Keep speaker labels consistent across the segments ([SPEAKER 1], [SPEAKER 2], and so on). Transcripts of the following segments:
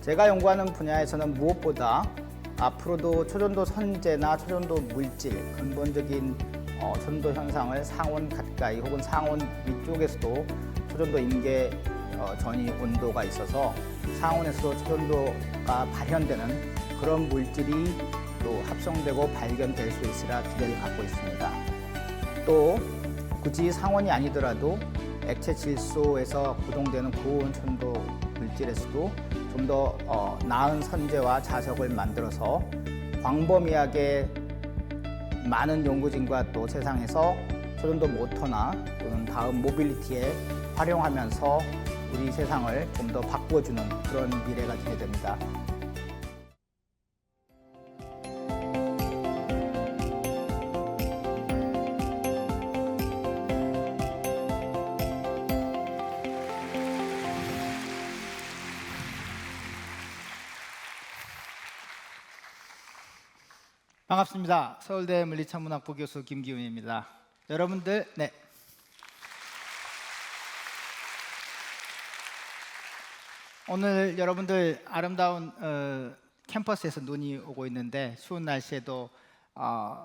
[SPEAKER 1] 제가 연구하는 분야에서는 무엇보다 앞으로도 초전도 선재나 초전도 물질, 근본적인 초전도 현상을 상온 가까이 혹은 상온 위쪽에서도 초전도 임계 전이 온도가 있어서 상온에서도 초전도가 발현되는 그런 물질이 또 합성되고 발견될 수 있으라 기대를 갖고 있습니다. 또 굳이 상온이 아니더라도 액체 질소에서 구동되는 고온 촌도 물질에서도 좀 더 나은 선재와 자석을 만들어서 광범위하게 많은 연구진과 또 세상에서 초전도 모터나 또는 다음 모빌리티에 활용하면서 우리 세상을 좀 더 바꿔주는 그런 미래가 기대됩니다.
[SPEAKER 2] 반갑습니다. 서울대 물리천문학부 교수 김기훈입니다. 여러분들, 오늘 여러분들 아름다운 캠퍼스에서 눈이 오고 있는데 추운 날씨에도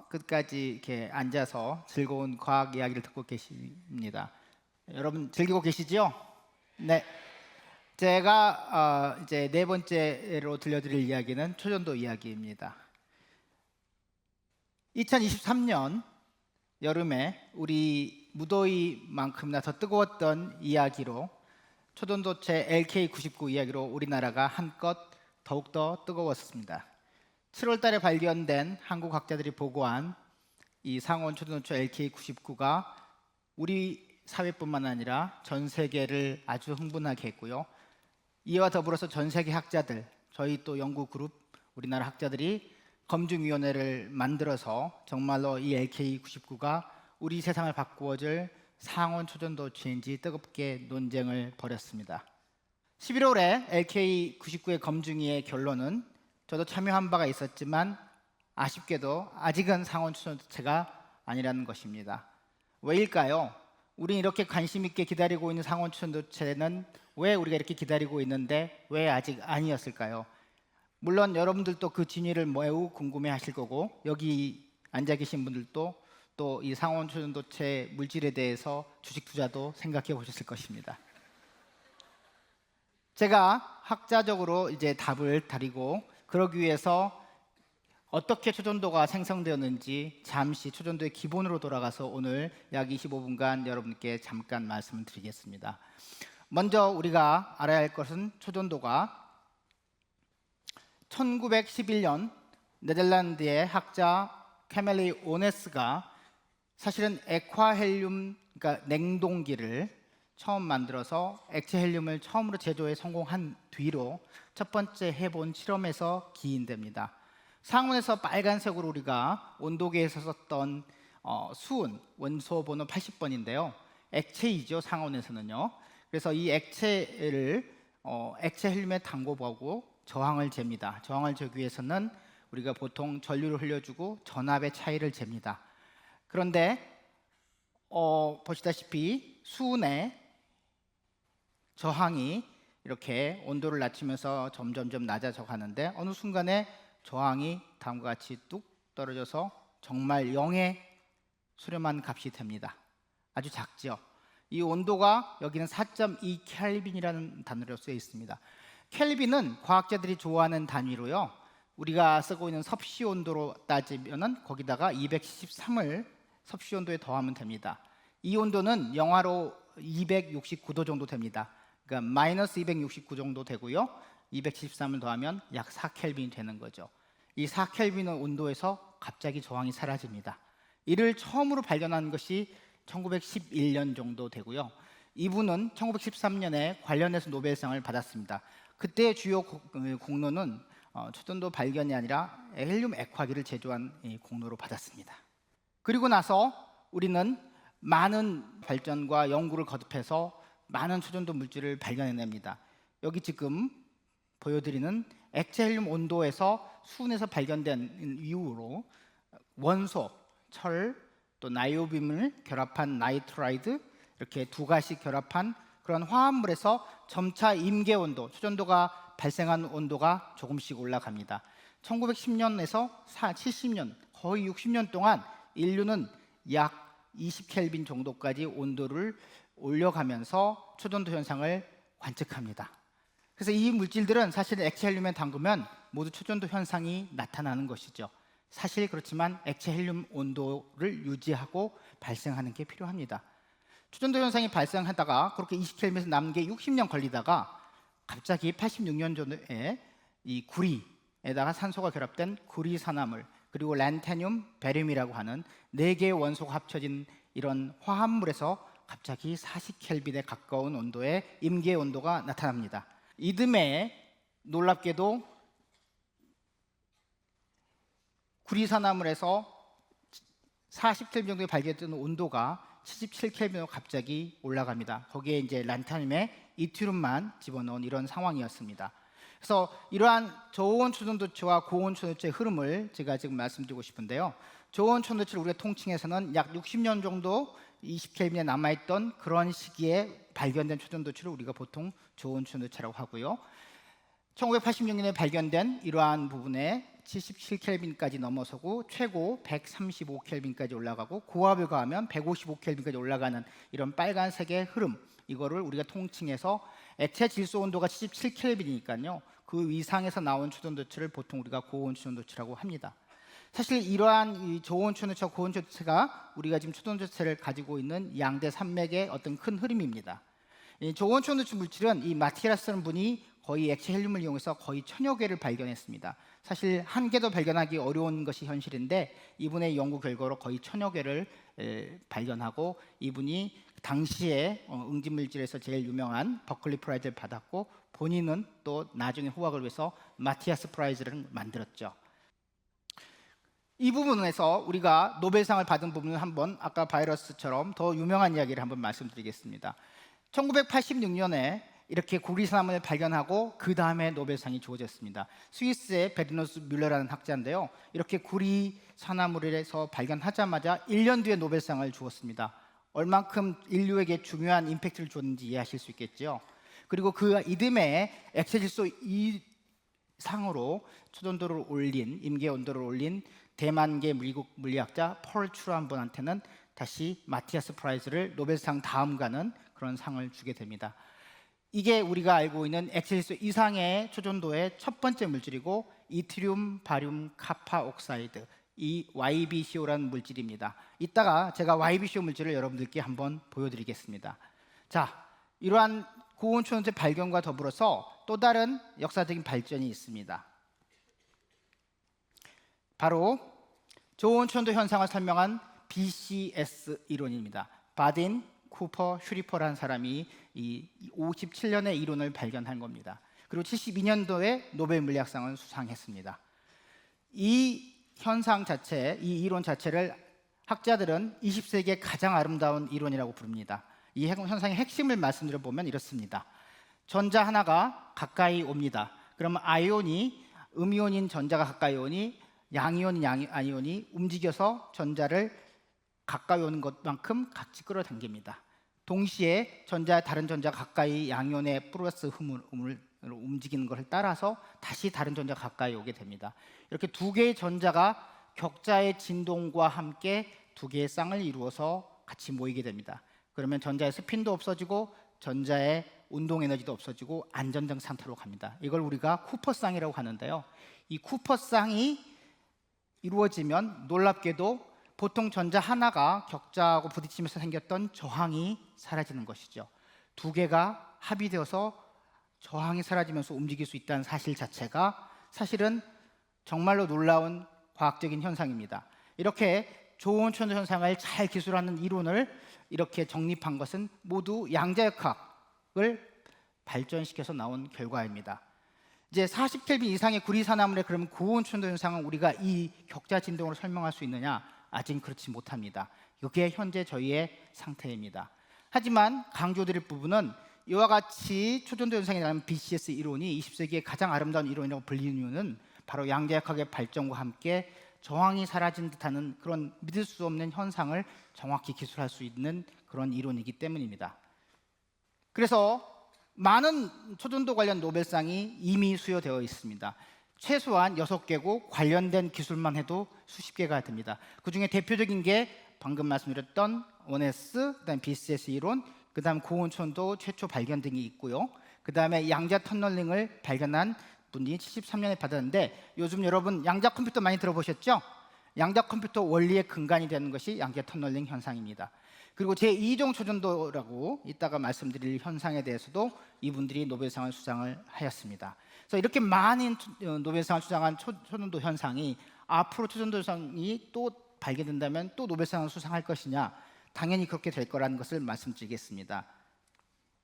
[SPEAKER 2] 끝까지 이렇게 앉아서 즐거운 과학 이야기를 듣고 계십니다. 여러분 즐기고 계시죠? 네. 제가 이제 네 번째로 들려드릴 이야기는 초전도 이야기입니다. 2023년 여름에 우리 무더위만큼이나 더 뜨거웠던 이야기로 초전도체 LK99 이야기로 우리나라가 한껏 더욱더 뜨거웠습니다. 7월 달에 발견된 한국 학자들이 보고한 이 상온 초전도체 LK99가 우리 사회뿐만 아니라 전 세계를 아주 흥분하게 했고요. 이와 더불어서 전 세계 학자들, 저희 또 연구 그룹, 우리나라 학자들이 검증위원회를 만들어서 정말로 이 LK99가 우리 세상을 바꾸어줄 상온 초전도체인지 뜨겁게 논쟁을 벌였습니다. 11월에 LK99의 검증위의 결론은 저도 참여한 바가 있었지만 아쉽게도 아직은 상온 초전도체가 아니라는 것입니다. 왜일까요? 우리는 이렇게 관심 있게 기다리고 있는 상온 초전도체는 왜 우리가 이렇게 기다리고 있는데 왜 아직 아니었을까요? 물론 여러분들도 그 진위를 매우 궁금해 하실 거고 여기 앉아 계신 분들도 또 이 상온 초전도체 물질에 대해서 주식 투자도 생각해 보셨을 것입니다. 제가 학자적으로 이제 답을 드리고 그러기 위해서 어떻게 초전도가 생성되었는지 잠시 초전도의 기본으로 돌아가서 오늘 약 25분간 여러분께 잠깐 말씀을 드리겠습니다. 먼저 우리가 알아야 할 것은 초전도가 1911년 네덜란드의 학자 캐멜리 오네스가 사실은 액화헬륨, 그러니까 냉동기를 처음 만들어서 액체 헬륨을 처음으로 제조에 성공한 뒤로 첫 번째 해본 실험에서 기인됩니다. 상온에서 빨간색으로 우리가 온도계에서 썼던 수은 원소 번호 80번인데요. 액체이죠, 상온에서는요. 그래서 이 액체를 액체 헬륨에 담궈보고 저항을 잽니다. 저항을 재기 위해서는 우리가 보통 전류를 흘려주고 전압의 차이를 잽니다. 그런데 보시다시피 수은의 저항이 이렇게 온도를 낮추면서 점점점 낮아져 가는데 어느 순간에 저항이 다음과 같이 뚝 떨어져서 정말 0에 수렴한 값이 됩니다. 아주 작죠. 이 온도가 여기는 4.2 켈빈이라는 단어로 쓰여 있습니다. 켈빈은 과학자들이 좋아하는 단위로요. 우리가 쓰고 있는 섭씨 온도로 따지면은 거기다가 273을 섭씨 온도에 더하면 됩니다. 이 온도는 영하로 269도 정도 됩니다. 그러니까 마이너스 269 정도 되고요. 273을 더하면 약 4켈빈이 되는 거죠. 이 4켈빈 온도에서 갑자기 저항이 사라집니다. 이를 처음으로 발견한 것이 1911년 정도 되고요. 이분은 1913년에 관련해서 노벨상을 받았습니다. 그때의 주요 공로는 초전도 발견이 아니라 헬륨 액화기를 제조한 공로로 받았습니다. 그리고 나서 우리는 많은 발전과 연구를 거듭해서 많은 초전도 물질을 발견해냅니다. 여기 지금 보여드리는 액체 헬륨 온도에서 수은에서 발견된 이후로 원소, 철, 또 나이오빔을 결합한 나이트라이드 이렇게 두 가지 결합한 그런 화합물에서 점차 임계 온도, 초전도가 발생한 온도가 조금씩 올라갑니다. 1910년에서 70년, 거의 60년 동안 인류는 약 20켈빈 정도까지 온도를 올려가면서 초전도 현상을 관측합니다. 그래서 이 물질들은 사실 액체 헬륨에 담그면 모두 초전도 현상이 나타나는 것이죠. 사실 그렇지만 액체 헬륨 온도를 유지하고 발생하는 게 필요합니다. 초전도 현상이 발생하다가 그렇게 20켈빈에서 남은 게 60년 걸리다가 갑자기 86년 전에 이 구리에다가 산소가 결합된 구리산화물, 그리고 란타늄, 베륨이라고 하는 4개의 원소가 합쳐진 이런 화합물에서 갑자기 40켈빈에 가까운 온도의 임계 온도가 나타납니다. 이듬해 놀랍게도 구리산화물에서 40켈빈 정도에 발견된 온도가 77켈빈으로 갑자기 올라갑니다. 거기에 이제 란타늄에 이트륨만 집어넣은 이런 상황이었습니다. 그래서 이러한 저온 초전도체와 고온 초전도체의 흐름을 제가 지금 말씀드리고 싶은데요. 저온 초전도체를 우리가 통칭해서는 약 60년 정도 20켈빈에 남아있던 그런 시기에 발견된 초전도체를 우리가 보통 저온 초전도체라고 하고요. 1986년에 발견된 이러한 부분에 77켈빈까지 넘어서고 최고 135켈빈까지 올라가고 고압을 가하면 155켈빈까지 올라가는 이런 빨간색의 흐름, 이거를 우리가 통칭해서 액체 질소 온도가 77켈빈이니까요. 그 이상에서 나온 초전도체를 보통 우리가 고온 초전도체라고 합니다. 사실 이러한 이 저온 초전도체와 고온 초전도체가 우리가 지금 초전도체를 가지고 있는 양대 산맥의 어떤 큰 흐름입니다. 이 저온 초전도체 물질은 이 마티아스라는 분이 거의 액체 헬륨을 이용해서 거의 1000여 개를 발견했습니다. 사실 한 개도 발견하기 어려운 것이 현실인데 이분의 연구 결과로 거의 1000여 개를 발견하고 이분이 당시에 응집물질에서 제일 유명한 버클리 프라이즈를 받았고 본인은 또 나중에 후학을 위해서 마티아스 프라이즈를 만들었죠. 이 부분에서 우리가 노벨상을 받은 부분을 한번 아까 바이러스처럼 더 유명한 이야기를 한번 말씀드리겠습니다. 1986년에 이렇게 구리산화물을 발견하고 그 다음에 노벨상이 주어졌습니다. 스위스의 베르노스 뮬러라는 학자인데요. 이렇게 구리산화물에서 발견하자마자 1년 뒤에 노벨상을 주었습니다. 얼만큼 인류에게 중요한 임팩트를 줬는지 이해하실 수 있겠죠. 그리고 그 이듬해 액체질소 이상으로 초전도를 올린, 임계 온도를 올린 대만계 미국 물리학자 펄 추란 분한테는 다시 마티아스 프라이즈를 노벨상 다음 가는 그런 상을 주게 됩니다. 이게 우리가 알고 있는 액체질소 이상의 초전도의 첫 번째 물질이고 이트륨, 바륨, 카파 옥사이드, 이 YbCO라는 물질입니다. 이따가 제가 YbCO 물질을 여러분들께 한번 보여드리겠습니다. 자, 이러한 고온 초전도체 발견과 더불어서 또 다른 역사적인 발전이 있습니다. 바로 저온 초전도 현상을 설명한 BCS 이론입니다. 바딘, 쿠퍼, 슈리퍼라는 사람이 이 57년에 이론을 발견한 겁니다. 그리고 72년도에 노벨 물리학상을 수상했습니다. 이 현상 자체, 이 이론 자체를 학자들은 20세기의 가장 아름다운 이론이라고 부릅니다. 이 현상의 핵심을 말씀드려 보면 이렇습니다. 전자 하나가 가까이 옵니다. 그러면 아이온이 음이온인 전자가 가까이 오니 양이온인 아이온이 움직여서 전자를 가까이 오는 것만큼 같이 끌어당깁니다. 동시에 다른 전자가 가까이 양이온의 플러스 흐물을 움직이는 것을 따라서 다시 다른 전자가 가까이 오게 됩니다. 이렇게 두 개의 전자가 격자의 진동과 함께 두 개의 쌍을 이루어서 같이 모이게 됩니다. 그러면 전자의 스핀도 없어지고 전자의 운동 에너지도 없어지고 안전정 상태로 갑니다. 이걸 우리가 쿠퍼쌍이라고 하는데요. 이 쿠퍼쌍이 이루어지면 놀랍게도 보통 전자 하나가 격자하고 부딪히면서 생겼던 저항이 사라지는 것이죠. 두 개가 합의되어서 저항이 사라지면서 움직일 수 있다는 사실 자체가 사실은 정말로 놀라운 과학적인 현상입니다. 이렇게 저온 초전도 현상을 잘 기술하는 이론을 이렇게 정립한 것은 모두 양자역학을 발전시켜서 나온 결과입니다. 이제 40켈빈 이상의 구리산화물의 그러면 고온 초전도 현상은 우리가 이 격자 진동으로 설명할 수 있느냐? 아직 그렇지 못합니다. 이게 현재 저희의 상태입니다. 하지만 강조드릴 부분은 이와 같이 초전도 현상이 나는 BCS 이론이 20세기의 가장 아름다운 이론이라고 불리는 이유는 바로 양자역학의 발전과 함께 저항이 사라진 듯하는 그런 믿을 수 없는 현상을 정확히 기술할 수 있는 그런 이론이기 때문입니다. 그래서 많은 초전도 관련 노벨상이 이미 수여되어 있습니다. 최소한 6개국 관련된 기술만 해도 수십 개가 됩니다. 그중에 대표적인 게 방금 말씀드렸던 원에스, 그다음 BCS 이론, 그다음 고온천도 최초 발견 등이 있고요. 그다음에 양자 터널링을 발견한 분이 73년에 받았는데, 요즘 여러분 양자 컴퓨터 많이 들어보셨죠? 양자 컴퓨터 원리의 근간이 되는 것이 양자 터널링 현상입니다. 그리고 제2종 초전도라고 이따가 말씀드릴 현상에 대해서도 이분들이 노벨상을 수상을 하였습니다. 그래서 이렇게 많은 노벨상을 수상한 초전도 현상이 앞으로 초전도 현상이 또 발견된다면 또 노벨상을 수상할 것이냐? 당연히 그렇게 될 거라는 것을 말씀드리겠습니다.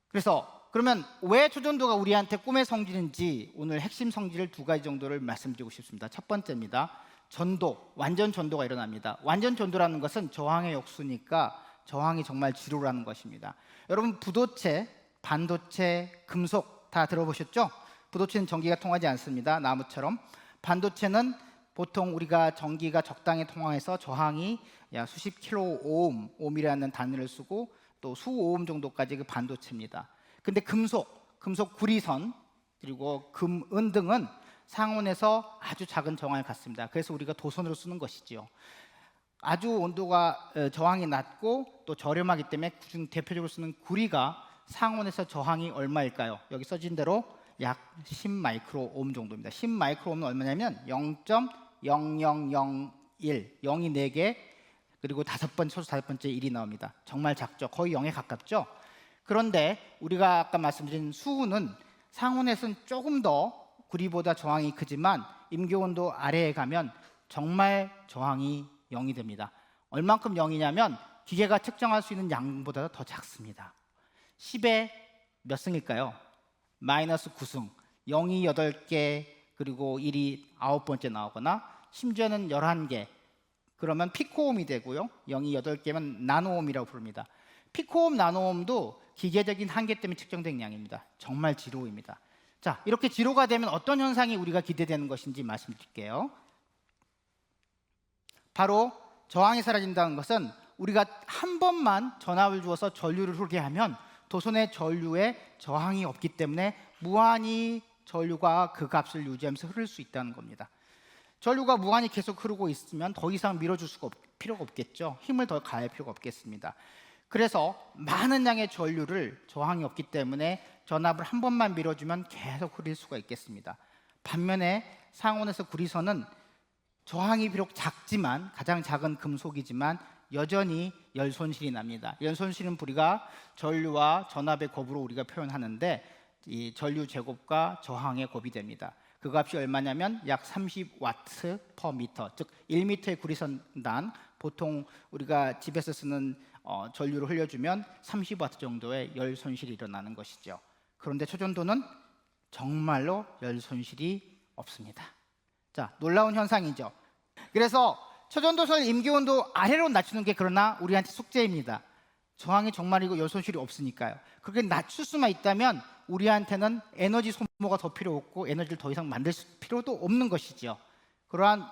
[SPEAKER 2] 그래서 그러면 왜 초전도가 우리한테 꿈의 성질인지 오늘 핵심 성질을 2가지 정도를 말씀드리고 싶습니다. 첫 번째입니다. 전도, 완전 전도가 일어납니다. 완전 전도라는 것은 저항의 역수니까 저항이 정말 지루라는 것입니다. 여러분, 부도체, 반도체, 금속 다 들어보셨죠? 부도체는 전기가 통하지 않습니다. 나무처럼. 반도체는 보통 우리가 전기가 적당히 통하해서 저항이 약 수십 킬로오hm, 옴이라는 단위를 쓰고 또 수오hm 정도까지 그 반도체입니다. 근데 금속 구리선, 그리고 금, 은 등은 상온에서 아주 작은 저항을 갖습니다. 그래서 우리가 도선으로 쓰는 것이지요. 아주 온도가 저항이 낮고 또 저렴하기 때문에 그중 대표적으로 쓰는 구리가 상온에서 저항이 얼마일까요? 여기 써진 대로 약 10마이크로옴 정도입니다. 10마이크로옴은 얼마냐면 0.0001, 0이 4개, 그리고 소수 5번째 1이 나옵니다. 정말 작죠. 거의 0에 가깝죠. 그런데 우리가 아까 말씀드린 수은은 상온에서는 조금 더 구리보다 저항이 크지만 임계온도 아래에 가면 정말 저항이 0이 됩니다. 얼만큼 0이냐면 기계가 측정할 수 있는 양보다 더 작습니다. 10의 몇 승일까요? 마이너스 9승. 0이 8개, 그리고 1이 9번째 나오거나 심지어는 11개. 그러면 피코옴이 되고요. 0이 8개면 나노옴이라고 부릅니다. 피코옴, 나노옴도 기계적인 한계 때문에 측정된 양입니다. 정말 지루입니다. 자, 이렇게 지루가 되면 어떤 현상이 우리가 기대되는 것인지 말씀드릴게요. 바로 저항이 사라진다는 것은 우리가 한 번만 전압을 주어서 전류를 흐르게 하면 도선의 전류에 저항이 없기 때문에 무한히 전류가 그 값을 유지하면서 흐를 수 있다는 겁니다. 전류가 무한히 계속 흐르고 있으면 더 이상 밀어줄 필요가 없겠죠. 힘을 더 가할 필요가 없겠습니다. 그래서 많은 양의 전류를 저항이 없기 때문에 전압을 한 번만 밀어주면 계속 흐릴 수가 있겠습니다. 반면에 상온에서 구리선은 저항이 비록 작지만, 가장 작은 금속이지만 여전히 열 손실이 납니다. 열 손실은 우리가 전류와 전압의 곱으로 우리가 표현하는데, 이 전류 제곱과 저항의 곱이 됩니다. 그 값이 얼마냐면 약 30와트 per 미터, 즉 1m의 구리선당 보통 우리가 집에서 쓰는 전류를 흘려주면 30와트 정도의 열 손실이 일어나는 것이죠. 그런데 초전도는 정말로 열 손실이 없습니다. 자, 놀라운 현상이죠. 그래서 초전도선을 임기온도 아래로 낮추는 게 그러나 우리한테 숙제입니다. 저항이 정말이고 열 손실이 없으니까요. 그렇게 낮출 수만 있다면 우리한테는 에너지 소모가 더 필요 없고 에너지를 더 이상 만들 필요도 없는 것이죠. 그러한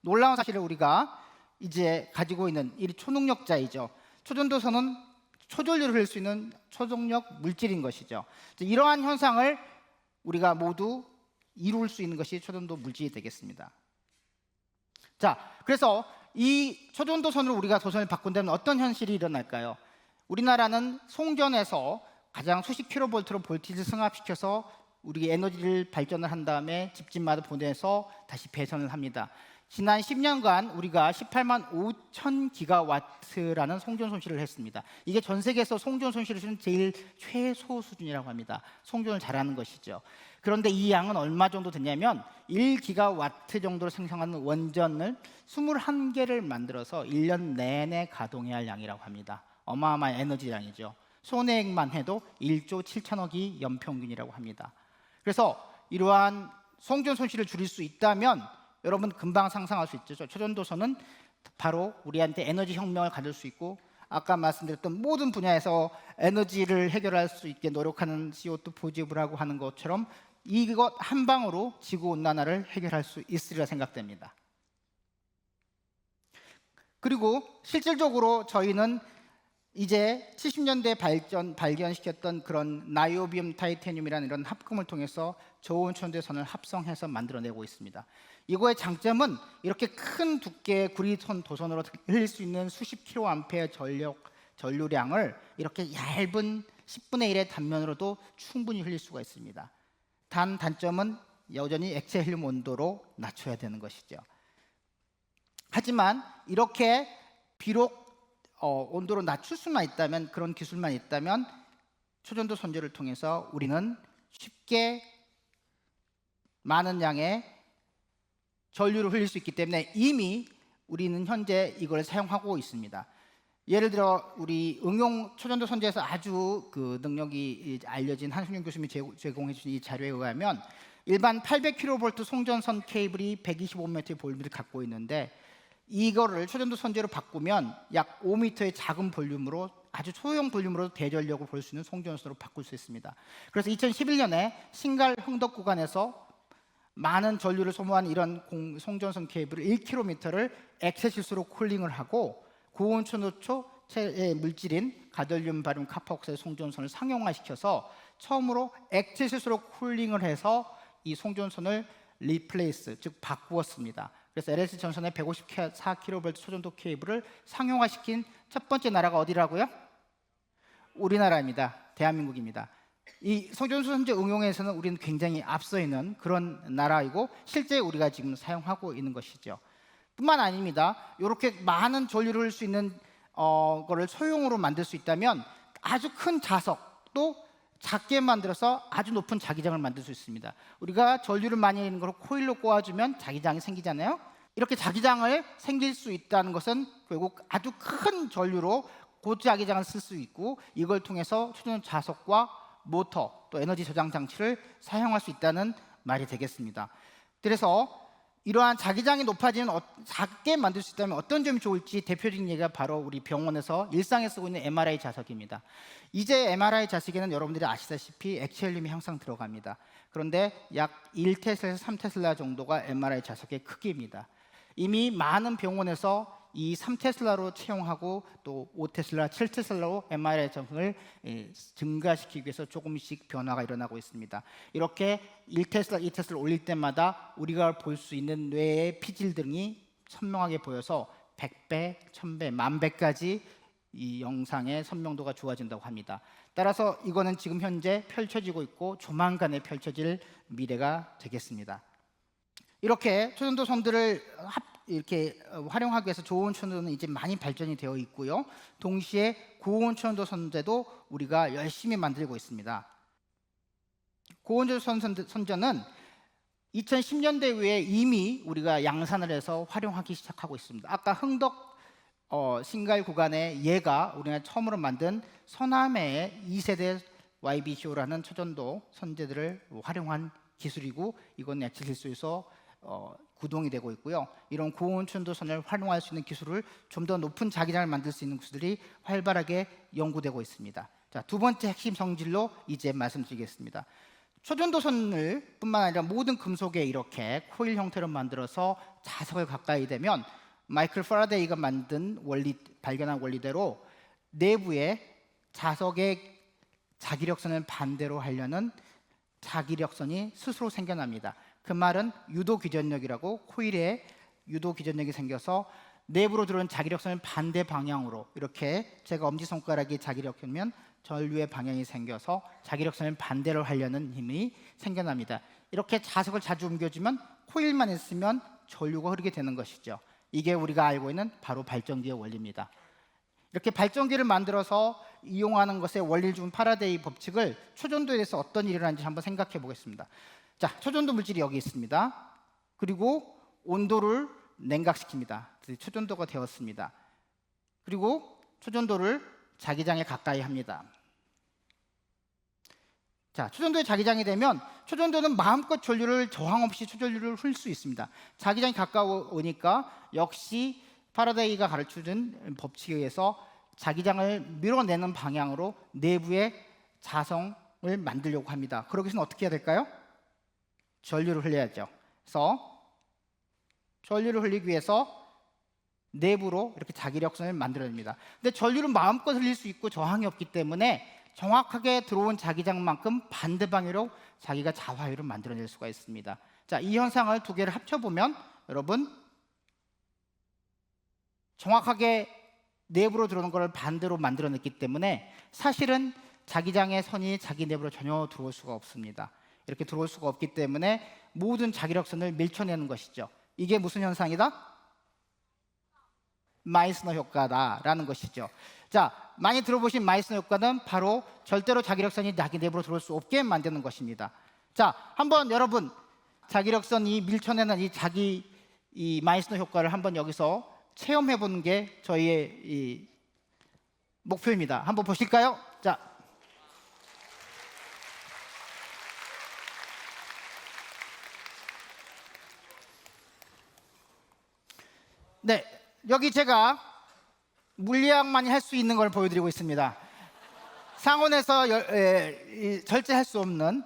[SPEAKER 2] 놀라운 사실을 우리가 이제 가지고 있는 이 초능력자이죠. 초전도선은 초전류를 흘릴 수 있는 초동력 물질인 것이죠. 이러한 현상을 우리가 모두 이룰 수 있는 것이 초전도 물질이 되겠습니다. 자, 그래서 이 초전도선으로 우리가 도선을 바꾼다면 어떤 현실이 일어날까요? 우리나라는 송전에서 가장 수십 킬로볼트로 볼티지를 승합시켜서 우리 에너지를 발전을 한 다음에 집집마다 보내서 다시 배선을 합니다. 지난 10년간 우리가 18만 5천 기가와트라는 송전 손실을 했습니다. 이게 전 세계에서 송전 손실을 주는 제일 최소 수준이라고 합니다. 송전을 잘하는 것이죠. 그런데 이 양은 얼마 정도 되냐면 1기가와트 정도로 생성하는 원전을 21개를 만들어서 1년 내내 가동해야 할 양이라고 합니다. 어마어마한 에너지량이죠. 손해액만 해도 1조 7천억이 연평균이라고 합니다. 그래서 이러한 송전 손실을 줄일 수 있다면 여러분 금방 상상할 수 있죠. 초전도선은 바로 우리한테 에너지 혁명을 가질 수 있고, 아까 말씀드렸던 모든 분야에서 에너지를 해결할 수 있게 노력하는 CO2 포집을 하고 하는 것처럼 이것 한 방으로 지구온난화를 해결할 수 있으리라 생각됩니다. 그리고 실질적으로 저희는 이제 70년대 발견시켰던 그런 나이오비움 타이타늄이라는 이런 합금을 통해서 저온천도선을 합성해서 만들어내고 있습니다. 이거의 장점은 이렇게 큰 두께의 구리선 도선으로 흘릴 수 있는 수십 kA 전류량을 이렇게 얇은 10분의 1의 단면으로도 충분히 흘릴 수가 있습니다. 단점은 여전히 액체 헬륨 온도로 낮춰야 되는 것이죠. 하지만 이렇게 비록 온도를 낮출 수만 있다면, 그런 기술만 있다면 초전도 선제를 통해서 우리는 쉽게 많은 양의 전류를 흘릴 수 있기 때문에 이미 우리는 현재 이걸 사용하고 있습니다. 예를 들어 우리 응용 초전도 선제에서 아주 그 능력이 알려진 한승윤 교수님이 제공해 주신 이 자료에 의하면 일반 800kV 송전선 케이블이 125m의 볼륨을 갖고 있는데, 이거를 초전도 선제로 바꾸면 약 5m의 작은 볼륨으로, 아주 소형 볼륨으로 대전력을 볼 수 있는 송전선으로 바꿀 수 있습니다. 그래서 2011년에 신갈 흥덕 구간에서 많은 전류를 소모한 이런 송전선 케이블 1km를 액체 실수로 쿨링을 하고 고온천도초의 물질인 가돌륨 바륨 카파옥사이드 송전선을 상용화시켜서 처음으로 액체 실수로 쿨링을 해서 이 송전선을 리플레이스, 즉 바꾸었습니다. 그래서 LS 전선의 154kV 초전도 케이블을 상용화시킨 첫 번째 나라가 어디라고요? 우리나라입니다. 대한민국입니다. 이 송전선 선제 응용에서는 우리는 굉장히 앞서 있는 그런 나라이고, 실제 우리가 지금 사용하고 있는 것이죠. 뿐만 아닙니다. 이렇게 많은 전류를 흘릴 수 있는 거를 소형으로 만들 수 있다면 아주 큰 자석도 작게 만들어서 아주 높은 자기장을 만들 수 있습니다. 우리가 전류를 많이 내는 걸 코일로 꼬아주면 자기장이 생기잖아요. 이렇게 자기장을 생길 수 있다는 것은 결국 아주 큰 전류로 고자기장을 쓸 수 있고, 이걸 통해서 초전 자석과 모터 또 에너지 저장 장치를 사용할 수 있다는 말이 되겠습니다. 그래서 이러한 자기장이 높아지면 작게 만들 수 있다면 어떤 점이 좋을지 대표적인 예가 바로 우리 병원에서 일상에 쓰고 있는 MRI 자석입니다. 이제 MRI 자석에는 여러분들이 아시다시피 액체 헬륨이 항상 들어갑니다. 그런데 약 1테슬라에서 3테슬라 정도가 MRI 자석의 크기입니다. 이미 많은 병원에서 이 3테슬라로 채용하고 또 5테슬라, 7테슬라로 MRI 자석을 증가시키기 위해서 조금씩 변화가 일어나고 있습니다. 이렇게 1테슬라, 2테슬라 올릴 때마다 우리가 볼 수 있는 뇌의 피질 등이 선명하게 보여서 100배, 1000배, 10,000배까지 이 영상의 선명도가 좋아진다고 합니다. 따라서 이거는 지금 현재 펼쳐지고 있고 조만간에 펼쳐질 미래가 되겠습니다. 이렇게 초전도 선들을 이렇게 활용하기 위해서 저온 천도는 이제 많이 발전이 되어 있고요. 동시에 고온 천도 선제도 우리가 열심히 만들고 있습니다. 고온 천도 선제는 2010년대 이후에 이미 우리가 양산을 해서 활용하기 시작하고 있습니다. 아까 흥덕 신갈 구간의 얘가 우리가 처음으로 만든 서남해의 2세대 YBCO라는 초전도 선제들을 활용한 기술이고, 이건 액체 실수에서 구동이 되고 있고요. 이런 고온 천도선을 활용할 수 있는 기술을 좀 더 높은 자기장을 만들 수 있는 기술들이 활발하게 연구되고 있습니다. 자, 두 번째 핵심 성질로 이제 말씀드리겠습니다. 초전도선을 뿐만 아니라 모든 금속에 이렇게 코일 형태로 만들어서 자석을 가까이 대면 마이클 파라데이가 발견한 원리대로 내부에 자석의 자기력선을 반대로 하려는 자기력선이 스스로 생겨납니다. 그 말은 유도 기전력이라고, 코일에 유도 기전력이 생겨서 내부로 들어오는 자기력선을 반대 방향으로, 이렇게 제가 엄지손가락이 자기력이면 전류의 방향이 생겨서 자기력선을 반대로 하려는 힘이 생겨납니다. 이렇게 자석을 자주 옮겨주면 코일만 있으면 전류가 흐르게 되는 것이죠. 이게 우리가 알고 있는 바로 발전기의 원리입니다. 이렇게 발전기를 만들어서 이용하는 것의 원리를 준 파라데이 법칙을 초전도에 대해서 어떤 일을 하는지 한번 생각해 보겠습니다. 자, 초전도 물질이 여기 있습니다. 그리고 온도를 냉각시킵니다. 초전도가 되었습니다. 그리고 초전도를 자기장에 가까이 합니다. 자, 초전도에 자기장이 되면 초전도는 마음껏 전류를 저항 없이 초전류를 흘릴 수 있습니다. 자기장이 가까우니까 역시 파라데이가 가르쳐준 법칙에 의해서 자기장을 밀어내는 방향으로 내부에 자성을 만들려고 합니다. 그러기 위해서는 어떻게 해야 될까요? 전류를 흘려야죠. 그래서 전류를 흘리기 위해서 내부로 이렇게 자기력선을 만들어냅니다. 근데 전류는 마음껏 흘릴 수 있고 저항이 없기 때문에 정확하게 들어온 자기장만큼 반대방향으로 자기가 자화유를 만들어낼 수가 있습니다. 자, 이 현상을 두 개를 합쳐보면 여러분 정확하게 내부로 들어오는 것을 반대로 만들어냈기 때문에 사실은 자기장의 선이 자기 내부로 전혀 들어올 수가 없습니다. 이렇게 들어올 수가 없기 때문에 모든 자기력선을 밀쳐내는 것이죠. 이게 무슨 현상이다? 마이스너 효과다라는 것이죠. 자, 많이 들어보신 마이스너 효과는 바로 절대로 자기력선이 자기 내부로 들어올 수 없게 만드는 것입니다. 자, 한번 여러분 자기력선이 밀쳐내는 이 마이스너 효과를 한번 여기서 체험해 보는 게 저희의 이 목표입니다. 한번 보실까요? 자, 네, 여기 제가 물리학만이 할 수 있는 걸 보여드리고 있습니다. 상온에서 절제할 수 없는,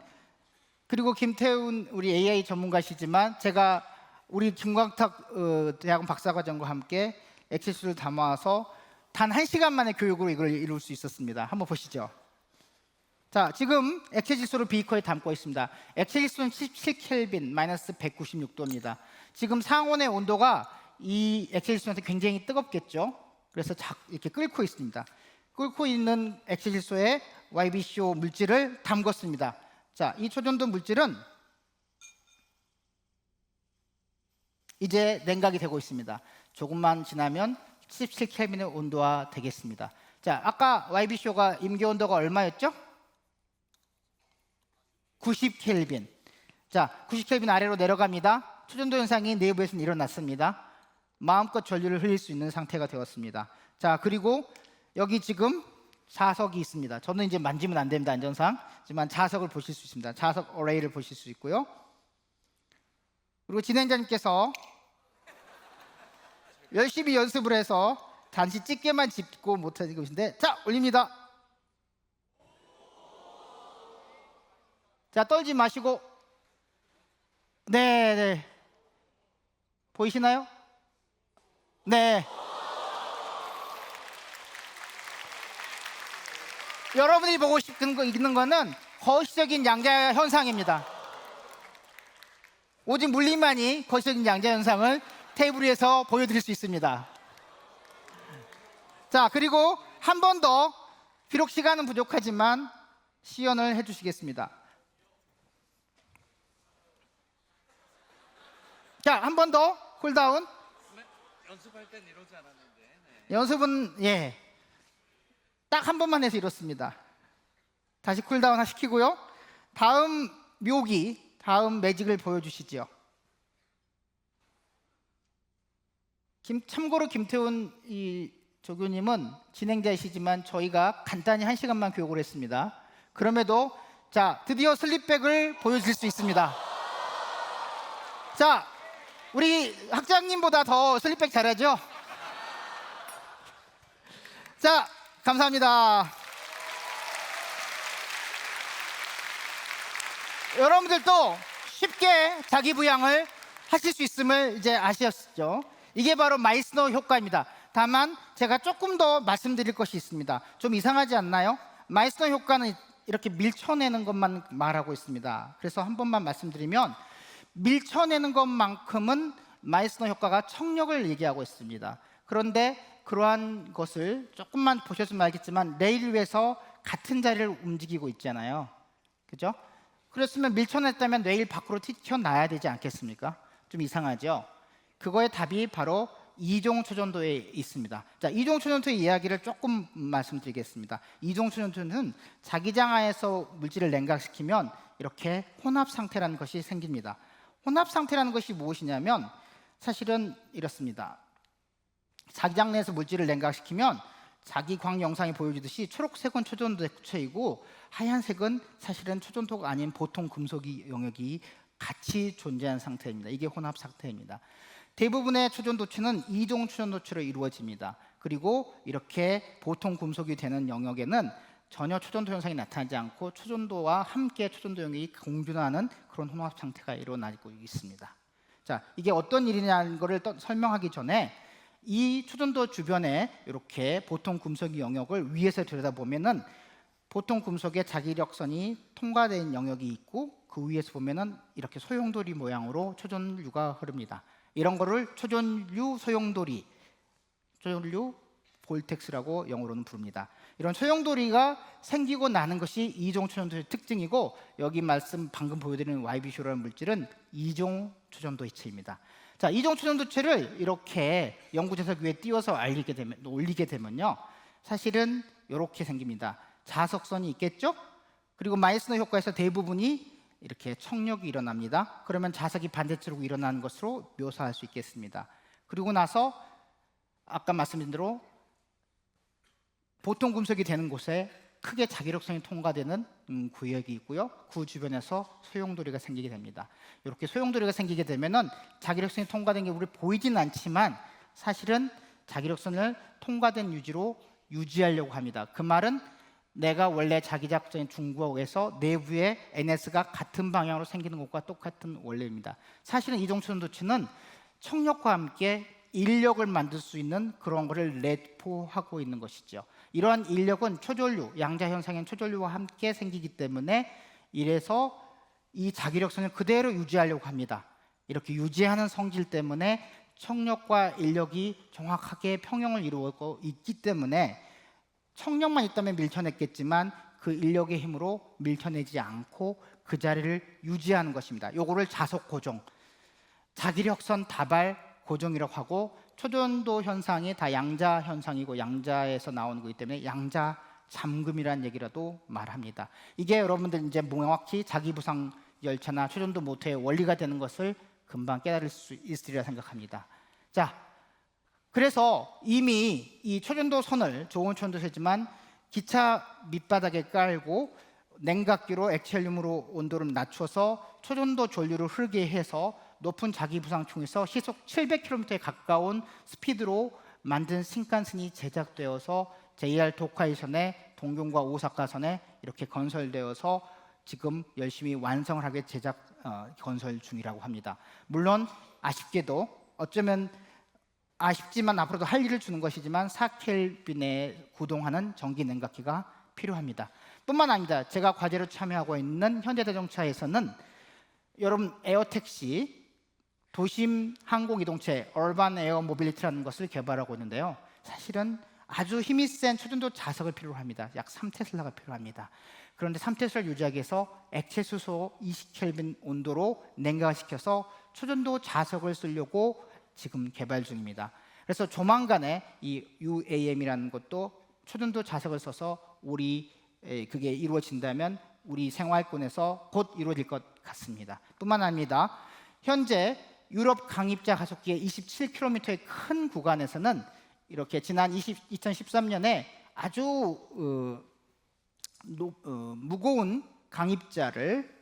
[SPEAKER 2] 그리고 김태훈 우리 AI 전문가시지만 제가 우리 김광탁 대학원 박사과정과 함께 엑셀시스를 담아서 단 1시간 만에 교육으로 이걸 이룰 수 있었습니다. 한번 보시죠. 자, 지금 엑셀시스를 비커에 담고 있습니다. 엑셀시스는 17켈빈 마이너스 196도입니다. 지금 상온의 온도가 이 엑셀시스한테 굉장히 뜨겁겠죠. 그래서 이렇게 끓고 있습니다. 끓고 있는 엑셀시스에 YBCO 물질을 담궜습니다. 자, 이 초전도 물질은 이제 냉각이 되고 있습니다. 조금만 지나면 17켈빈의 온도화 되겠습니다. 자, 아까 YBCO가 임계 온도가 얼마였죠? 90켈빈. 자, 90켈빈 아래로 내려갑니다. 초전도 현상이 내부에서는 일어났습니다. 마음껏 전류를 흘릴 수 있는 상태가 되었습니다. 자, 그리고 여기 지금 자석이 있습니다. 저는 이제 만지면 안 됩니다, 안전상. 하지만 자석을 보실 수 있습니다. 자석 어레이를 보실 수 있고요. 그리고 진행자님께서 열심히 연습을 해서 단지 집게만 짚고 못하는 것인데, 자, 올립니다. 자, 떨지 마시고. 네. 보이시나요? 네. 여러분이 보고 있는 거는 거시적인 양자 현상입니다. 오직 물리만이 거시적인 양자 현상을 테이블 위에서 보여드릴 수 있습니다. 자, 그리고 한 번 더, 비록 시간은 부족하지만 시연을 해주시겠습니다. 자, 한 번 더 쿨다운.
[SPEAKER 3] 연습할 땐 이러지 않았는데. 네.
[SPEAKER 2] 연습은 딱 한 번만 해서 이렇습니다. 다시 쿨다운 시키고요. 다음 묘기, 다음 매직을 보여주시죠. 참고로 김태훈 조교님은 진행자이시지만 저희가 간단히 1시간만 교육을 했습니다. 그럼에도 자, 드디어 슬립백을 보여줄 수 있습니다. 자, 우리 학장님보다 더 슬립백 잘하죠? 자, 감사합니다. 여러분들도 쉽게 자기 부양을 하실 수 있음을 이제 아셨죠? 이게 바로 마이스너 효과입니다. 다만 제가 조금 더 말씀드릴 것이 있습니다. 좀 이상하지 않나요? 마이스너 효과는 이렇게 밀쳐내는 것만 말하고 있습니다. 그래서 한 번만 말씀드리면, 밀쳐내는 것만큼은 마이스너 효과가 청력을 얘기하고 있습니다. 그런데 그러한 것을 조금만 보셨으면 알겠지만 레일 위에서 같은 자리를 움직이고 있잖아요. 그죠? 그랬으면 밀쳐냈다면 레일 밖으로 튀겨나야 되지 않겠습니까? 좀 이상하죠? 그거의 답이 바로 이종 초전도에 있습니다. 자, 이종 초전도의 이야기를 조금 말씀드리겠습니다. 이종 초전도는 자기장 하에서 물질을 냉각시키면 이렇게 혼합 상태라는 것이 생깁니다. 혼합 상태라는 것이 무엇이냐면 사실은 이렇습니다. 자기장 내에서 물질을 냉각시키면 자기 광 영상이 보여주듯이 초록색은 초전도의 구체이고 하얀색은 사실은 초전도가 아닌 보통 금속이 영역이 같이 존재하는 상태입니다. 이게 혼합 상태입니다. 대부분의 초전도체는 이종 초전도체로 이루어집니다. 그리고 이렇게 보통 금속이 되는 영역에는 전혀 초전도 현상이 나타나지 않고 초전도와 함께 초전도 영역이 공존하는 그런 혼합 상태가 일어나고 있습니다. 자, 이게 어떤 일이냐는 것을 설명하기 전에 이 초전도 주변에 이렇게 보통 금속의 영역을 위에서 들여다보면은 보통 금속의 자기력선이 통과된 영역이 있고 그 위에서 보면은 이렇게 소용돌이 모양으로 초전류가 흐릅니다. 이런 거를 초전류 소용돌이, 초전류 볼텍스라고 영어로는 부릅니다. 이런 소용돌이가 생기고 나는 것이 이종 초전도의 특징이고, 여기 말씀 방금 보여드리는 YBC라는 물질은 이종 초전도체입니다. 자, 이종 초전도체를 이렇게 연구재석 위에 띄워서 올리게 되면요, 사실은 이렇게 생깁니다. 자석선이 있겠죠? 그리고 마이스너 효과에서 대부분이 이렇게 청력이 일어납니다. 그러면 자석이 반대쪽으로 일어나는 것으로 묘사할 수 있겠습니다. 그리고 나서 아까 말씀드린 대로 보통 금속이 되는 곳에 크게 자기력선이 통과되는 구역이 있고요. 그 주변에서 소용돌이가 생기게 됩니다. 이렇게 소용돌이가 생기게 되면은 자기력선이 통과된 게 우리 보이진 않지만 사실은 자기력선을 통과된 유지로 유지하려고 합니다. 그 말은 내가 원래 자기작전인 중국에서 내부에 NS가 같은 방향으로 생기는 것과 똑같은 원리입니다. 사실은 이종초전도체는 청력과 함께 인력을 만들 수 있는 그런 것을 내포하고 있는 것이죠. 이러한 인력은 초전류, 양자 현상인 초전류와 함께 생기기 때문에 이래서 이 자기력선을 그대로 유지하려고 합니다. 이렇게 유지하는 성질 때문에 청력과 인력이 정확하게 평형을 이루고 있기 때문에 청력만 있다면 밀쳐냈겠지만 그 인력의 힘으로 밀쳐내지 않고 그 자리를 유지하는 것입니다. 요거를 자석 고정, 자기력선 다발 고정이라고 하고, 초전도 현상이 다 양자 현상이고 양자에서 나오는 거기 때문에 양자 잠금이라는 얘기라도 말합니다. 이게 여러분들 이제 명확히 자기부상 열차나 초전도 모터의 원리가 되는 것을 금방 깨달을 수 있으리라 생각합니다. 자, 그래서 이미 이 초전도 선을, 좋은 초전도체지만 기차 밑바닥에 깔고 냉각기로 액체륨으로 온도를 낮춰서 초전도 전류를 흐르게 해서 높은 자기부상총에서 시속 700km에 가까운 스피드로 만든 신칸센이 제작되어서 JR 도카이선에 동경과 오사카선에 이렇게 건설되어서 지금 열심히 완성을 하게 건설 중이라고 합니다. 물론 아쉽게도, 어쩌면 아쉽지만 앞으로도 할 일을 주는 것이지만 4켈빈에 구동하는 전기 냉각기가 필요합니다. 뿐만 아니라 제가 과제로 참여하고 있는 현대자동차에서는 여러분 에어택시, 도심 항공이동체, 얼반 에어 모빌리티라는 것을 개발하고 있는데요, 사실은 아주 힘이 센 초전도 자석을 필요로 합니다. 약 3테슬라가 필요합니다. 그런데 3테슬라를 유지하기 위해서 액체 수소 20켈빈 온도로 냉각을 시켜서 초전도 자석을 쓰려고 지금 개발 중입니다. 그래서 조만간에 이 UAM이라는 것도 초전도 자석을 써서 그게 이루어진다면 우리 생활권에서 곧 이루어질 것 같습니다. 뿐만 아니라 현재 유럽 강입자 가속기의 27km의 큰 구간에서는 이렇게 지난 2013년에 아주 무거운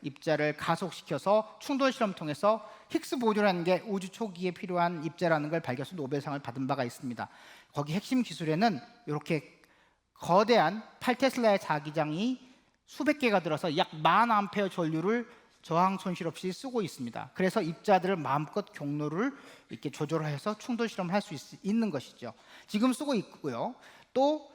[SPEAKER 2] 입자를 가속시켜서 충돌 실험 통해서 힉스 보존이라는 게 우주 초기에 필요한 입자라는 걸 발견해서 노벨상을 받은 바가 있습니다. 거기 핵심 기술에는 이렇게 거대한 8테슬라의 자기장이 수백 개가 들어서 약 10,000A 전류를 저항 손실 없이 쓰고 있습니다. 그래서 입자들을 마음껏 경로를 이렇게 조절해서 충돌 실험을 할 수 있는 것이죠. 지금 쓰고 있고요. 또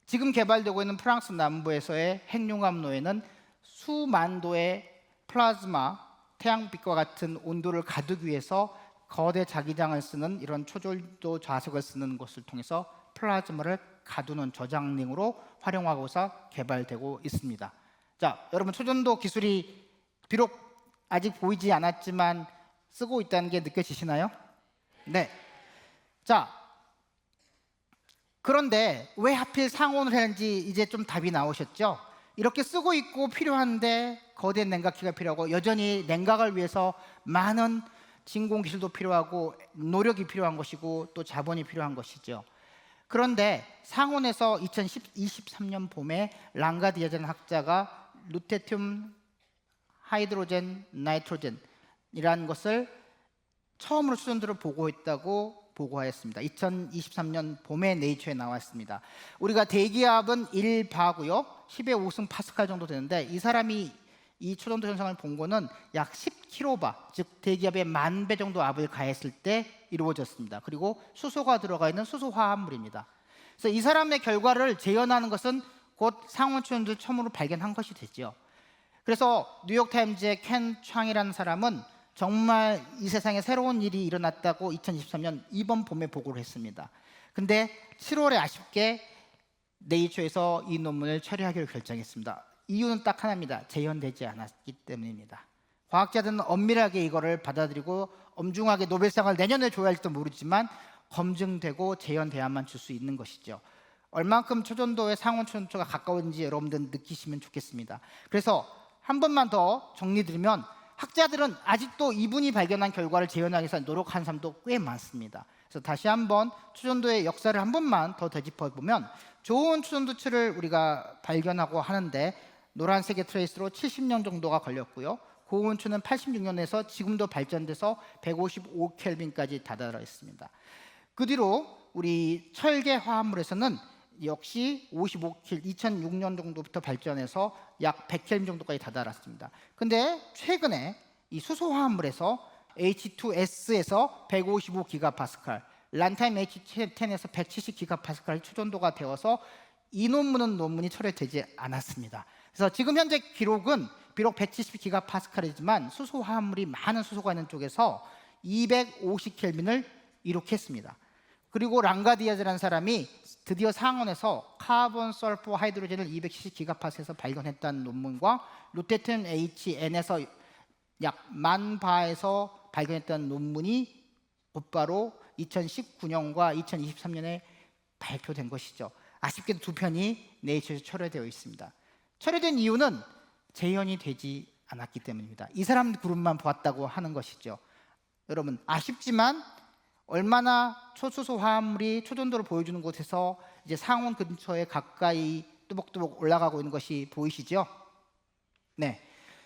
[SPEAKER 2] 지금 개발되고 있는 프랑스 남부에서의 핵융합로에는 수만 도의 플라즈마, 태양빛과 같은 온도를 가두기 위해서 거대 자기장을 쓰는 이런 초전도 자석을 쓰는 것을 통해서 플라즈마를 가두는 저장링으로 활용하고서 개발되고 있습니다. 자, 여러분, 초전도 기술이 비록 아직 보이지 않았지만 쓰고 있다는 게 느껴지시나요? 네. 자, 그런데 왜 하필 상온을 했는지 이제 좀 답이 나오셨죠? 이렇게 쓰고 있고 필요한데 거대한 냉각기가 필요하고, 여전히 냉각을 위해서 많은 진공 기술도 필요하고 노력이 필요한 것이고 또 자본이 필요한 것이죠. 그런데 상온에서 2023년 봄에 랑가디아라는 학자가 루테튬 하이드로젠 나이트로젠이라는 것을 처음으로 초전도를 보고했다고 보고하였습니다. 2023년 봄에 네이처에 나왔습니다. 우리가 대기압은 1바고요, 10의 5승 파스칼 정도 되는데, 이 사람이 이 초전도 현상을 본 거는 약 10kB, 즉 대기압의 10,000배 정도 압을 가했을 때 이루어졌습니다. 그리고 수소가 들어가 있는 수소 화합물입니다. 그래서 이 사람의 결과를 재현하는 것은 곧 상온 초전도를 처음으로 발견한 것이 되죠. 그래서 뉴욕타임즈의 켄 창이라는 사람은 정말 이 세상에 새로운 일이 일어났다고 2023년 이번 봄에 보고를 했습니다. 근데 7월에 아쉽게 네이처에서 이 논문을 처리하기로 결정했습니다. 이유는 딱 하나입니다. 재현되지 않았기 때문입니다. 과학자들은 엄밀하게 이거를 받아들이고 엄중하게 노벨상을 내년에 줘야 할지도 모르지만 검증되고 재현돼야만 줄 수 있는 것이죠. 얼만큼 초전도의 상온 초전도가 가까운지 여러분들 느끼시면 좋겠습니다. 그래서 한 번만 더 정리드리면 학자들은 아직도 이분이 발견한 결과를 재현하기 위해서 노력한 사람도 꽤 많습니다. 그래서 다시 한번 초전도의 역사를 한 번만 더 되짚어보면 좋은 초전도체를 우리가 발견하고 하는데 노란색의 트레이스로 70년 정도가 걸렸고요. 고온초는 86년에서 지금도 발전돼서 155켈빈까지 다다라 있습니다. 그 뒤로 우리 철계 화합물에서는 역시 55켈 2006년 정도부터 발전해서 약 100켈빈 정도까지 다다랐습니다. 근데 최근에 이 수소 화합물에서 H2S에서 155기가파스칼, 란타임 H10에서 170기가파스칼 초전도가 되어서 이 논문이 철회되지 않았습니다. 그래서 지금 현재 기록은 비록 170기가파스칼이지만 수소 화합물이 많은 수소가 있는 쪽에서 250켈빈을 이룩했습니다. 그리고 랑가디아즈라는 사람이 드디어 상온에서 카본 설포 하이드로젠을 270기가파스칼에서 발견했다는 논문과 루테튼 HN에서 약 10,000바에서 발견했다는 논문이 곧바로 2019년과 2023년에 발표된 것이죠. 아쉽게도 두 편이 네이처에서 철회되어 있습니다. 철회된 이유는 재현이 되지 않았기 때문입니다. 이 사람 그룹만 보았다고 하는 것이죠. 여러분 아쉽지만 얼마나 초수소 화합물이 초전도를 보여주는 곳에서 이제 상온 근처에 가까이 뚜벅뚜벅 올라가고 있는 것이 보이시죠? 네.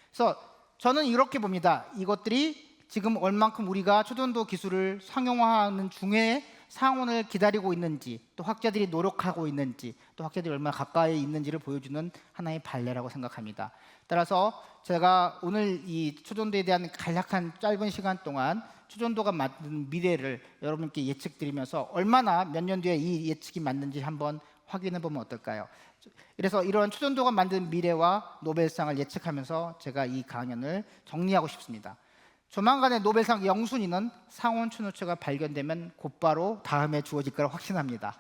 [SPEAKER 2] 그래서 저는 이렇게 봅니다. 이것들이 지금 얼만큼 우리가 초전도 기술을 상용화하는 중에 상온을 기다리고 있는지, 또 학자들이 노력하고 있는지, 또 학자들이 얼마나 가까이 있는지를 보여주는 하나의 발레라고 생각합니다. 따라서 제가 오늘 이 초전도에 대한 간략한 짧은 시간 동안 초전도가 만든 미래를 여러분께 예측드리면서 얼마나 몇 년 뒤에 이 예측이 맞는지 한번 확인해 보면 어떨까요? 그래서 이런 초전도가 만든 미래와 노벨상을 예측하면서 제가 이 강연을 정리하고 싶습니다. 조만간에 노벨상 영순위는 상온 초전도체가 발견되면 곧바로 다음에 주어질 거라 확신합니다.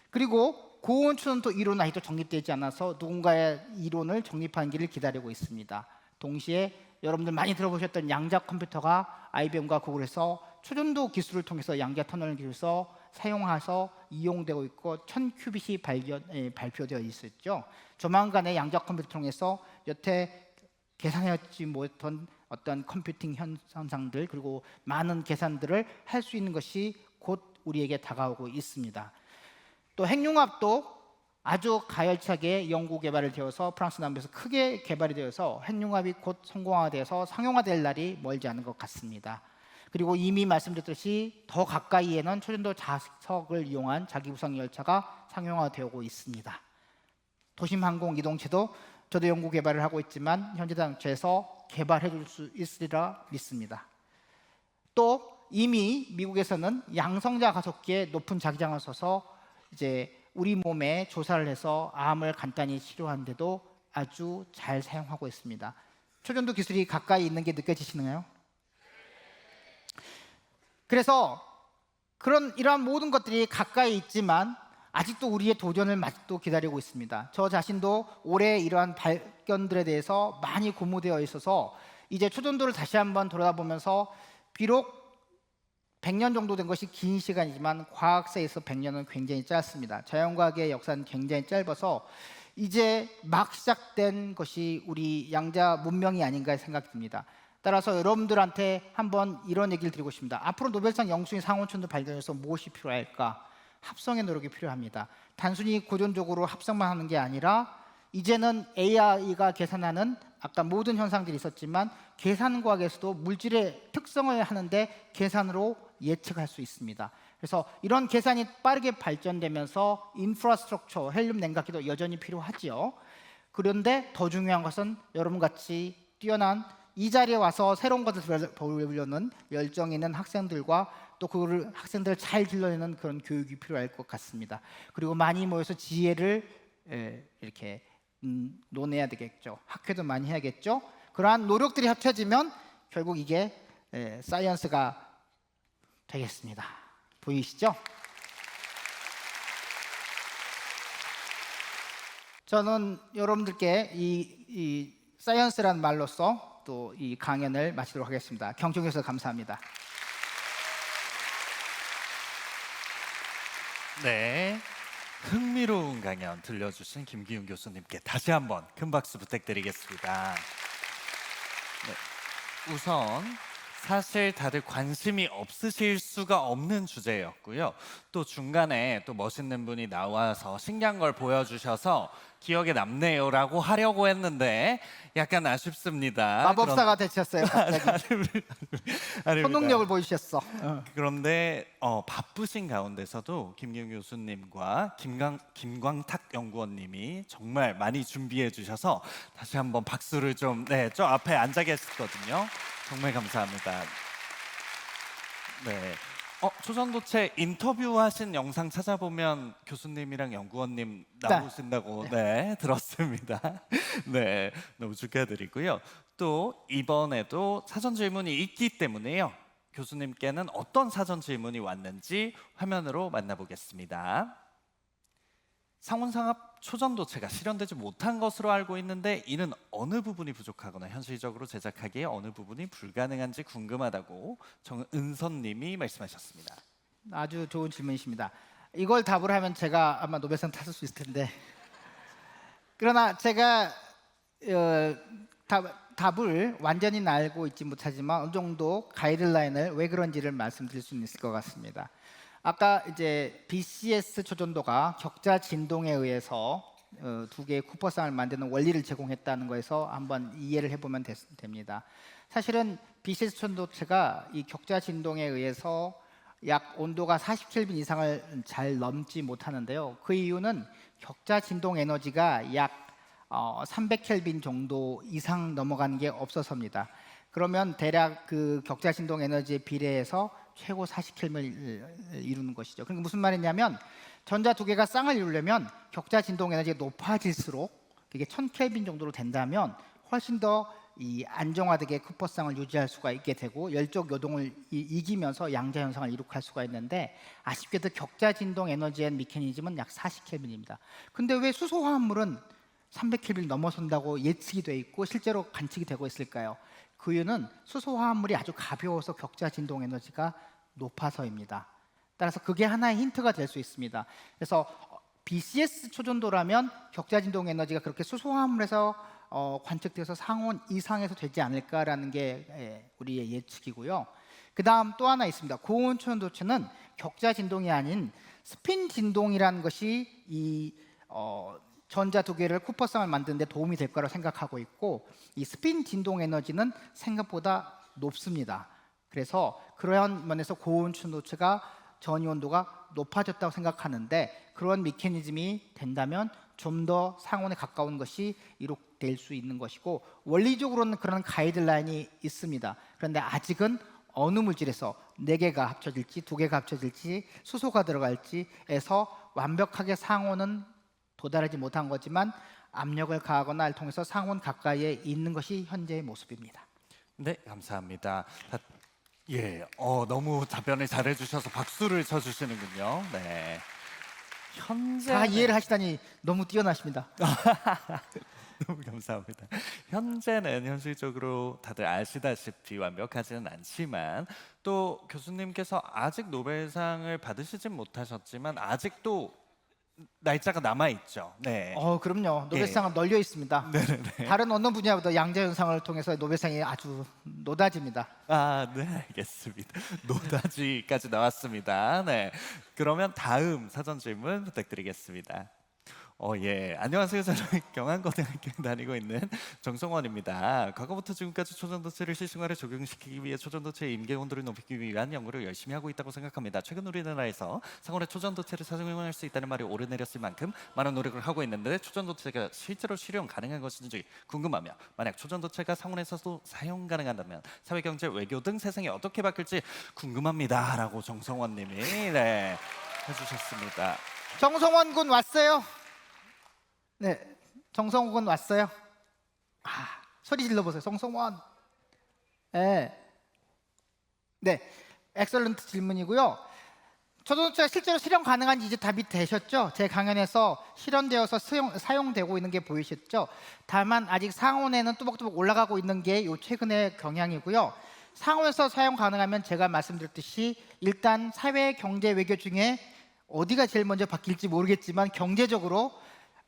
[SPEAKER 2] 그리고 고온 초전도 이론은 아직도 정립되지 않아서 누군가의 이론을 정립하는 길을 기다리고 있습니다. 동시에 여러분들 많이 들어보셨던 양자 컴퓨터가 IBM과 구글에서 초전도 기술을 통해서 양자 터널 기술에서 사용해서 이용되고 있고 1000큐빗이 발표되어 있었죠. 조만간에 양자 컴퓨터 통해서 여태 계산하지 못했던 어떤 컴퓨팅 현상들 그리고 많은 계산들을 할 수 있는 것이 곧 우리에게 다가오고 있습니다. 또 핵융합도 아주 가열차게 연구 개발이 되어서 프랑스 남부에서 크게 개발이 되어서 핵융합이 곧 성공화돼서 상용화될 날이 멀지 않은 것 같습니다. 그리고 이미 말씀드렸듯이 더 가까이에는 초전도 자석을 이용한 자기구성 열차가 상용화되고 있습니다. 도심 항공 이동체도 저도 연구 개발을 하고 있지만 현재 단계에서 개발해 줄 수 있으리라 믿습니다. 또 이미 미국에서는 양성자 가속기에 높은 자기장을 써서 이제 우리 몸에 조사를 해서 암을 간단히 치료하는데도 아주 잘 사용하고 있습니다. 초전도 기술이 가까이 있는 게 느껴지시나요? 그래서 이러한 모든 것들이 가까이 있지만 아직도 우리의 도전을 아직도 기다리고 있습니다. 저 자신도 올해 이러한 발견들에 대해서 많이 고무되어 있어서 이제 초전도를 다시 한번 돌아보면서 비록 100년 정도 된 것이 긴 시간이지만 과학사에서 100년은 굉장히 짧습니다. 자연과학의 역사는 굉장히 짧아서 이제 막 시작된 것이 우리 양자 문명이 아닌가 생각됩니다. 따라서 여러분들한테 한번 이런 얘기를 드리고 싶습니다. 앞으로 노벨상 영순위 상온천도 발견해서 무엇이 필요할까? 합성의 노력이 필요합니다. 단순히 고전적으로 합성만 하는 게 아니라 이제는 AI가 계산하는 아까 모든 현상들이 있었지만 계산과학에서도 물질의 특성을 하는데 계산으로 예측할 수 있습니다. 그래서 이런 계산이 빠르게 발전되면서 인프라스트럭처, 헬륨 냉각기도 여전히 필요하지요. 그런데 더 중요한 것은 여러분같이 뛰어난 이 자리에 와서 새로운 것을 배우려는 열정 있는 학생들과 또 그거를 학생들을 잘 길러내는 그런 교육이 필요할 것 같습니다. 그리고 많이 모여서 지혜를 이렇게 논해야 되겠죠. 학회도 많이 해야겠죠. 그러한 노력들이 합쳐지면 결국 이게 사이언스가 되겠습니다. 보이시죠? 저는 여러분들께 이 사이언스라는 말로써 또 이 강연을 마치도록 하겠습니다. 경청해 주셔서 감사합니다.
[SPEAKER 3] 네. 흥미로운 강연 들려주신 김기훈 교수님께 다시 한번 큰 박수 부탁드리겠습니다. 네. 우선 사실 다들 관심이 없으실 수가 없는 주제였고요. 또 중간에 또 멋있는 분이 나와서 신기한 걸 보여주셔서 기억에 남네요라고 하려고 했는데 약간 아쉽습니다.
[SPEAKER 2] 마법사가 되셨어요. 갑자기
[SPEAKER 3] 아닙니다.
[SPEAKER 2] 초능력을 보이셨어.
[SPEAKER 3] 그런데 바쁘신 가운데서도 김기훈 교수님과 김광탁 연구원님이 정말 많이 준비해 주셔서 다시 한번 박수를 좀, 네, 저 앞에 앉아 계시거든요. 정말 감사합니다. 네. 초전도체 인터뷰하신 영상 찾아보면 교수님이랑 연구원님 나오신다고 네, 들었습니다. 네, 너무 축하드리고요. 또 이번에도 사전 질문이 있기 때문에요. 교수님께는 어떤 사전 질문이 왔는지 화면으로 만나보겠습니다. 상온상합 초전도체가 실현되지 못한 것으로 알고 있는데 이는 어느 부분이 부족하거나 현실적으로 제작하기에 어느 부분이 불가능한지 궁금하다고 정은선님이 말씀하셨습니다.
[SPEAKER 2] 아주 좋은 질문이십니다. 이걸 답을 하면 제가 아마 노벨상 탔을 수 있을 텐데 그러나 제가 답을 완전히 알고 있지 못하지만 어느 정도 가이드라인을 왜 그런지를 말씀드릴 수 있을 것 같습니다. 아까 이제 BCS 초전도가 격자 진동에 의해서 두 개의 쿠퍼쌍을 만드는 원리를 제공했다는 거에서 한번 이해를 해보면 됩니다. 사실은 BCS 초전도체가 이 격자 진동에 의해서 약 온도가 40켈빈 이상을 잘 넘지 못하는데요. 그 이유는 격자 진동 에너지가 약 300켈빈 정도 이상 넘어가는 게 없어서입니다. 그러면 대략 그 격자 진동 에너지에 비례해서 최고 40켈빈을 이루는 것이죠. 그러니까 무슨 말이냐면 전자 두 개가 쌍을 이루려면 격자 진동 에너지가 높아질수록 그게 1000켈빈 정도로 된다면 훨씬 더 이 안정화되게 쿠퍼쌍을 유지할 수가 있게 되고 열적 요동을 이기면서 양자 현상을 이룩할 수가 있는데 아쉽게도 격자 진동 에너지의 메커니즘은 약 40켈빈입니다. 근데 왜 수소 화합물은 300켈빈을 넘어선다고 예측이 돼 있고 실제로 관측이 되고 있을까요? 그 이유는 수소 화합물이 아주 가벼워서 격자 진동 에너지가 높아서입니다. 따라서 그게 하나의 힌트가 될 수 있습니다. 그래서 BCS 초전도라면 격자 진동 에너지가 그렇게 수소 화합물에서 관측돼서 상온 이상에서 되지 않을까라는 게 우리의 예측이고요. 그 다음 또 하나 있습니다. 고온 초전도체는 격자 진동이 아닌 스핀 진동이라는 것이 이 전자 두 개를 쿠퍼쌍을 만드는 데 도움이 될 거라고 생각하고 있고 이 스핀 진동 에너지는 생각보다 높습니다. 그래서 그러한 면에서 고온 초전도체가 전이 온도가 높아졌다고 생각하는데 그런 메커니즘이 된다면 좀 더 상온에 가까운 것이 이룩될 수 있는 것이고 원리적으로는 그런 가이드라인이 있습니다. 그런데 아직은 어느 물질에서 4개가 합쳐질지 2개가 합쳐질지 수소가 들어갈지에서 완벽하게 상온은 도달하지 못한 거지만 압력을 가하거나를 통해서 상온 가까이에 있는 것이 현재의 모습입니다.
[SPEAKER 3] 네, 감사합니다. 너무 답변을 잘해주셔서 박수를 쳐주시는군요. 네. 현재
[SPEAKER 2] 다 이해를 하시다니 너무 뛰어나십니다.
[SPEAKER 3] 너무 감사합니다. 현재는 현실적으로 다들 아시다시피 완벽하지는 않지만 또 교수님께서 아직 노벨상을 받으시진 못하셨지만 아직도 날짜가 남아 있죠. 네.
[SPEAKER 2] 그럼요. 노벨상은 널려 있습니다.
[SPEAKER 3] 네네네.
[SPEAKER 2] 다른 어느 분야보다 양자 현상을 통해서 노벨상이 아주 노다집니다.
[SPEAKER 3] 네, 알겠습니다. 노다지까지 나왔습니다. 네. 그러면 다음 사전 질문 부탁드리겠습니다. 예. 안녕하세요. 저는 경안고등학교에 다니고 있는 정성원입니다. 과거부터 지금까지 초전도체를 실생활에 적용시키기 위해 초전도체의 임계 온도를 높이기 위한 연구를 열심히 하고 있다고 생각합니다. 최근 우리나라에서 상온의 초전도체를 사용할 수 있다는 말이 오르내렸을 만큼 많은 노력을 하고 있는데 초전도체가 실제로 실현 가능한 것인지 궁금하며 만약 초전도체가 상온에서도 사용 가능하다면 사회, 경제, 외교 등 세상이 어떻게 바뀔지 궁금합니다라고 정성원님이 네, 해주셨습니다.
[SPEAKER 2] 정성원 군 왔어요? 네, 정성원 군 왔어요? 소리 질러보세요. 정성원. 네, 엑설런트 질문이고요. 초전도체가 실제로 실현 가능한지 이제 답이 되셨죠? 제 강연에서 실현되어서 사용되고 있는 게 보이셨죠? 다만 아직 상온에는 뚜벅뚜벅 올라가고 있는 게 요 최근의 경향이고요. 상온에서 사용 가능하면 제가 말씀드렸듯이 일단 사회, 경제, 외교 중에 어디가 제일 먼저 바뀔지 모르겠지만 경제적으로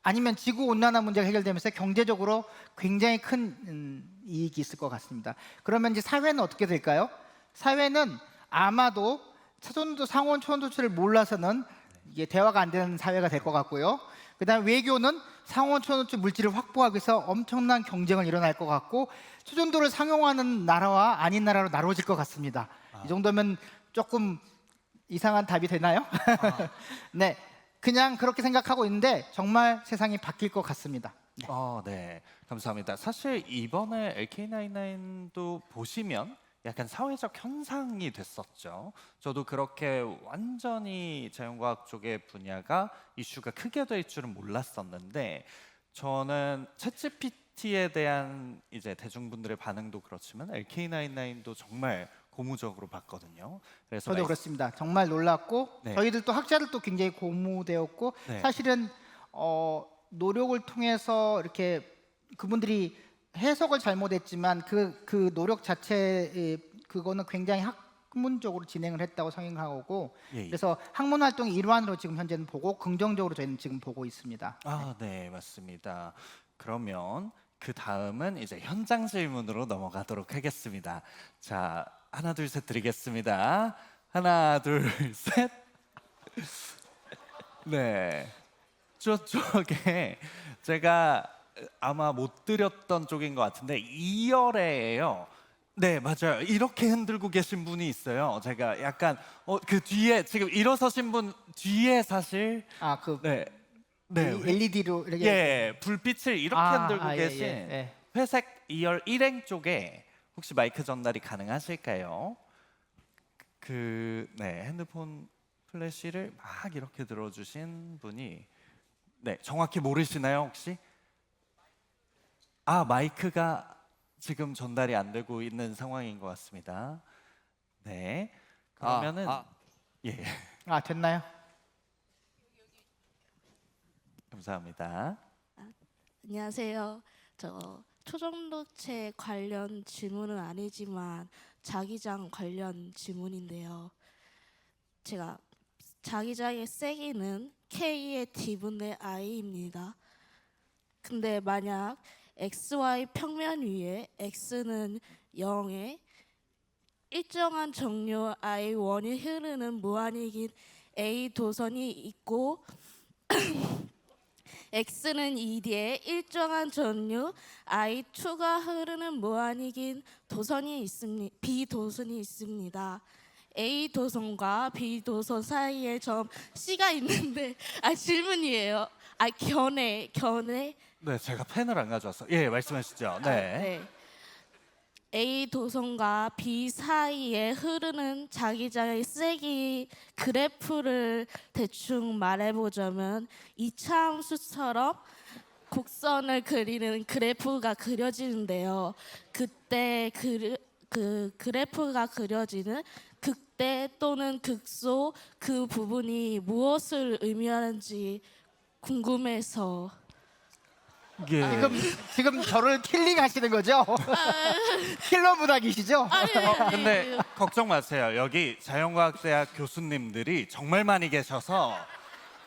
[SPEAKER 2] 아니면 지구 온난화 문제가 해결되면서 경제적으로 굉장히 큰 이익이 있을 것 같습니다. 그러면 이제 사회는 어떻게 될까요? 사회는 아마도 초전도 상온 초전도체를 몰라서는 이게 대화가 안 되는 사회가 될 것 같고요. 그다음 외교는 상온 초전도체 물질을 확보하기 위해서 엄청난 경쟁을 일어날 것 같고 초전도를 상용하는 나라와 아닌 나라로 나눠질 것 같습니다. 이 정도면 조금 이상한 답이 되나요? 네, 그냥 그렇게 생각하고 있는데 정말 세상이 바뀔 것 같습니다. 네.
[SPEAKER 3] 네, 감사합니다. 사실 이번에 LK99도 보시면 약간 사회적 현상이 됐었죠. 저도 그렇게 완전히 자연과학 쪽의 분야가 이슈가 크게 될 줄은 몰랐었는데 저는 챗GPT에 대한 이제 대중분들의 반응도 그렇지만 LK99도 정말 고무적으로 봤거든요. 그래서
[SPEAKER 2] 저도 그렇습니다. 정말 놀랐고
[SPEAKER 3] 네.
[SPEAKER 2] 저희들도 학자들도 굉장히 고무되었고
[SPEAKER 3] 네.
[SPEAKER 2] 사실은 노력을 통해서 이렇게 그분들이 해석을 잘못했지만 그 노력 자체 그거는 굉장히 학문적으로 진행을 했다고 생각하고
[SPEAKER 3] 예.
[SPEAKER 2] 그래서 학문 활동의 일환으로 지금 현재는 보고 긍정적으로 저희는 지금 보고 있습니다.
[SPEAKER 3] 네, 맞습니다. 그러면 그 다음은 이제 현장 질문으로 넘어가도록 하겠습니다. 자, 하나, 둘, 셋 드리겠습니다. 하나, 둘, 셋. 네, 저쪽에 제가 아마 못 드렸던 쪽인 것 같은데 2열에요. 네, 맞아요. 이렇게 흔들고 계신 분이 있어요. 제가 약간 그 뒤에 지금 일어서신 분 뒤에 사실 네,
[SPEAKER 2] LED로 이렇게
[SPEAKER 3] 예, 불빛을 이렇게 흔들고 계신
[SPEAKER 2] 예.
[SPEAKER 3] 회색 2열 일행 쪽에 혹시 마이크 전달이 가능하실까요? 네, 핸드폰 플래시를 막 이렇게 들어주신 분이 네, 정확히 모르시나요 혹시? 마이크가 지금 전달이 안 되고 있는 상황인 것 같습니다. 네, 그러면은 예,
[SPEAKER 2] 됐나요?
[SPEAKER 3] 감사합니다.
[SPEAKER 4] 안녕하세요. 저 초전도체 관련 질문은 아니지만 자기장 관련 질문인데요. 제가 자기장의 세기는 K의 D분의 I입니다. 근데 만약 XY 평면 위에 X는 0에 일정한 정류 I1이 흐르는 무한이긴 A 도선이 있고 X는 2D에 일정한 전류 I2가 흐르는 무한이긴 B 도선이 있습니다. A 도선과 B 도선 사이에 점 C가 있는데 질문이에요. 견해.
[SPEAKER 3] 네, 제가 펜을 안 가져왔어. 예, 말씀하시죠. 네.
[SPEAKER 4] A 도선과 B 사이에 흐르는 자기장의 세기 그래프를 대충 말해보자면 이차함수처럼 곡선을 그리는 그래프가 그려지는데요. 그때 그 그래프가 그려지는 극대 또는 극소 그 부분이 무엇을 의미하는지 궁금해서.
[SPEAKER 3] 예.
[SPEAKER 2] 지금 저를 킬링하시는 거죠? 킬러 문학이시죠?
[SPEAKER 3] 근데 걱정 마세요. 여기 자연과학대학 교수님들이 정말 많이 계셔서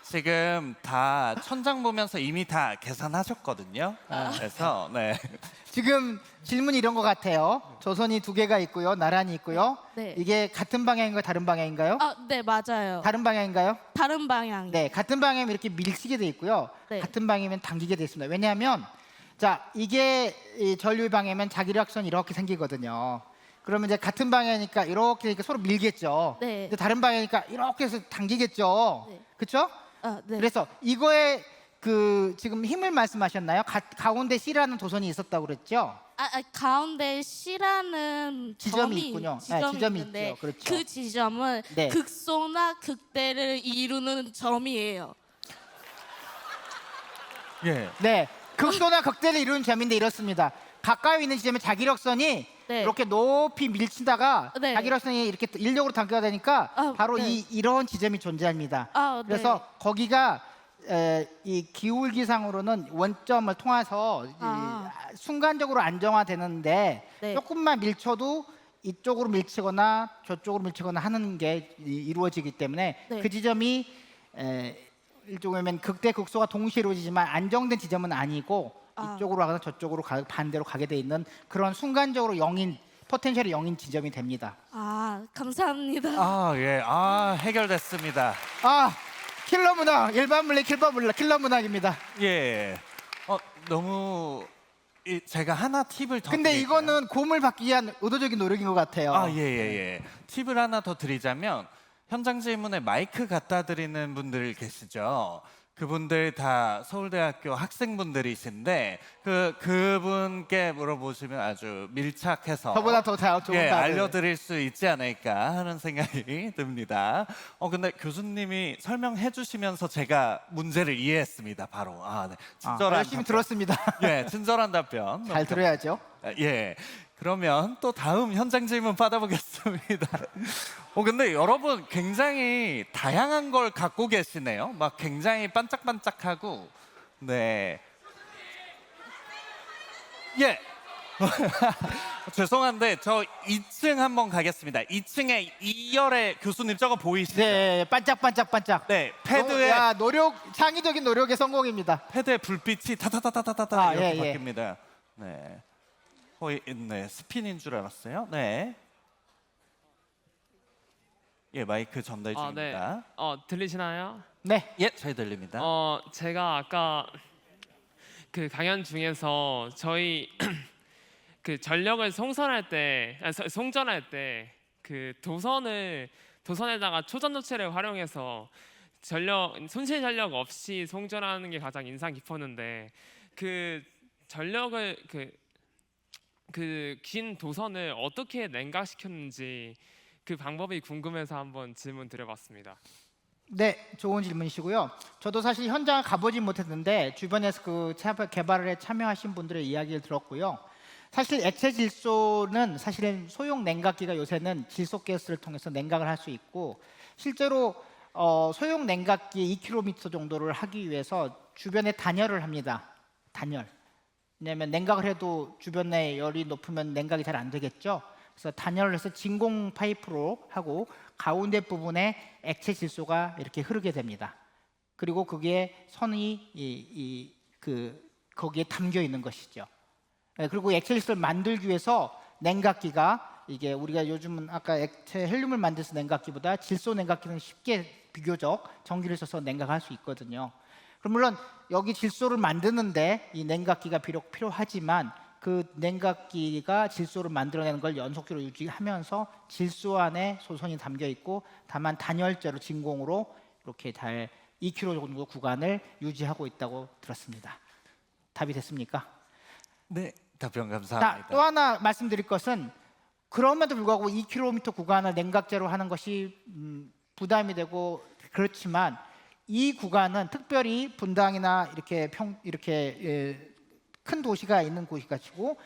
[SPEAKER 3] 지금 다 천장 보면서 이미 다 계산하셨거든요. 그래서 네.
[SPEAKER 2] 지금 질문이 이런 것 같아요. 조선이 두 개가 있고요, 나란히 있고요.
[SPEAKER 4] 네.
[SPEAKER 2] 이게 같은 방향인가요, 다른 방향인가요?
[SPEAKER 4] 네, 맞아요.
[SPEAKER 2] 다른 방향인가요?
[SPEAKER 4] 다른 방향.
[SPEAKER 2] 네, 같은 방향이면 이렇게 밀치게 돼 있고요.
[SPEAKER 4] 네.
[SPEAKER 2] 같은 방향이면 당기게 돼 있습니다. 왜냐하면 자 이게 이 전류의 방향이면 자기력선이 이렇게 생기거든요. 그러면 이제 같은 방향이니까 이렇게 서로 밀겠죠.
[SPEAKER 4] 네.
[SPEAKER 2] 근데 다른 방향이니까 이렇게 해서 당기겠죠.
[SPEAKER 4] 네.
[SPEAKER 2] 그렇죠?
[SPEAKER 4] 네.
[SPEAKER 2] 그래서 이거에 그 지금 힘을 말씀하셨나요? 가운데 C라는 도선이 있었다고 그랬죠?
[SPEAKER 4] 가운데 C라는
[SPEAKER 2] 지점이 있군요. 네, 지점이
[SPEAKER 4] 있는데
[SPEAKER 2] 있죠. 그렇죠.
[SPEAKER 4] 그 지점은
[SPEAKER 2] 네.
[SPEAKER 4] 극소나 극대를 이루는 점이에요.
[SPEAKER 3] 예.
[SPEAKER 2] 네, 극도나 극대를 이루는 점인데 이렇습니다. 가까이 있는 지점에 자기력선이
[SPEAKER 4] 네.
[SPEAKER 2] 이렇게 높이 밀치다가
[SPEAKER 4] 네.
[SPEAKER 2] 자기력선이 이렇게 인력으로 당겨야 되니까 바로
[SPEAKER 4] 네.
[SPEAKER 2] 이런 지점이 존재합니다.
[SPEAKER 4] 네.
[SPEAKER 2] 그래서 거기가 이 기울기상으로는 원점을 통해서 순간적으로 안정화되는데
[SPEAKER 4] 네.
[SPEAKER 2] 조금만 밀쳐도 이쪽으로 밀치거나 저쪽으로 밀치거나 하는 게 이루어지기 때문에
[SPEAKER 4] 네.
[SPEAKER 2] 그 지점이 일종의 의미면 극대 극소가 동시에 이루어지지만 안정된 지점은 아니고 이쪽으로 가거나 저쪽으로 반대로 가게 돼 있는 그런 순간적으로 포텐셜이 0인 지점이 됩니다.
[SPEAKER 4] 감사합니다.
[SPEAKER 3] 예. 해결됐습니다.
[SPEAKER 2] 킬러 문학, 일반 물리 킬러 문학입니다.
[SPEAKER 3] 예. 너무 제가 하나 팁을 더
[SPEAKER 2] 근데
[SPEAKER 3] 드릴게요.
[SPEAKER 2] 이거는 고음을 받기 위한 의도적인 노력인 것 같아요.
[SPEAKER 3] 예. 팁을 하나 더 드리자면 현장 질문에 마이크 갖다 드리는 분들 계시죠. 그분들 다 서울대학교 학생분들이신데 그분께 물어보시면 아주 밀착해서
[SPEAKER 2] 저보다 더 잘 좋은 답을.
[SPEAKER 3] 알려드릴 수 있지 않을까 하는 생각이 듭니다. 근데 교수님이 설명해 주시면서 제가 문제를 이해했습니다. 바로 네. 친절한
[SPEAKER 2] 열심히
[SPEAKER 3] 답변.
[SPEAKER 2] 들었습니다.
[SPEAKER 3] 예, 친절한 답변.
[SPEAKER 2] 잘 들어야죠.
[SPEAKER 3] 예. 그러면 또 다음 현장 질문 받아보겠습니다. 근데 여러분 굉장히 다양한 걸 갖고 계시네요. 막 굉장히 반짝반짝하고. 네. 예. 죄송한데 저 2층 한번 가겠습니다. 2층에 이열의 교수님 저거 보이시죠?
[SPEAKER 2] 네, 반짝.
[SPEAKER 3] 네, 패드에
[SPEAKER 2] 창의적인 노력의 성공입니다.
[SPEAKER 3] 패드에 불빛이 타타타타타타 이렇게
[SPEAKER 2] 예.
[SPEAKER 3] 바뀝니다. 네. 거의 스핀인 줄 알았어요. 네. 예, 마이크 전달 중입니다.
[SPEAKER 5] 네. 들리시나요?
[SPEAKER 2] 네.
[SPEAKER 3] 예, 잘 들립니다.
[SPEAKER 5] 제가 아까 그 강연 중에서 저희 그 전력을 송전할 때 그 도선에다가 초전도체를 활용해서 손실 전력 없이 송전하는 게 가장 인상 깊었는데 그 전력을 그 긴 도선을 어떻게 냉각시켰는지 그 방법이 궁금해서 한번 질문 드려봤습니다.
[SPEAKER 2] 네, 좋은 질문이시고요. 저도 사실 현장을 가보진 못했는데 주변에서 그 개발에 참여하신 분들의 이야기를 들었고요. 사실 액체 질소는 사실은 소형 냉각기가 요새는 질소 가스를 통해서 냉각을 할 수 있고 실제로 소형 냉각기 2km 정도를 하기 위해서 주변에 단열을 합니다. 단열. 왜냐하면 냉각을 해도 주변에 열이 높으면 냉각이 잘 안 되겠죠. 그래서 단열을 해서 진공 파이프로 하고 가운데 부분에 액체 질소가 이렇게 흐르게 됩니다. 그리고 그게 선이 거기에 담겨 있는 것이죠. 그리고 액체 질소를 만들기 위해서 냉각기가 이게 우리가 요즘은 아까 액체 헬륨을 만들어서 냉각기보다 질소 냉각기는 쉽게 비교적 전기를 써서 냉각할 수 있거든요. 그럼 물론 여기 질소를 만드는데 이 냉각기가 비록 필요하지만 그 냉각기가 질소를 만들어내는 걸 연속적으로 유지하면서 질소 안에 소선이 담겨 있고 다만 단열재로 진공으로 이렇게 잘 2km 정도 구간을 유지하고 있다고 들었습니다. 답이 됐습니까?
[SPEAKER 3] 네, 답변 감사합니다.
[SPEAKER 2] 또 하나 말씀드릴 것은 그럼에도 불구하고 2km 구간을 냉각재로 하는 것이 부담이 되고 그렇지만 이 구간은 특별히 분당이나 이렇게 큰 도시가 있는 곳이 가지고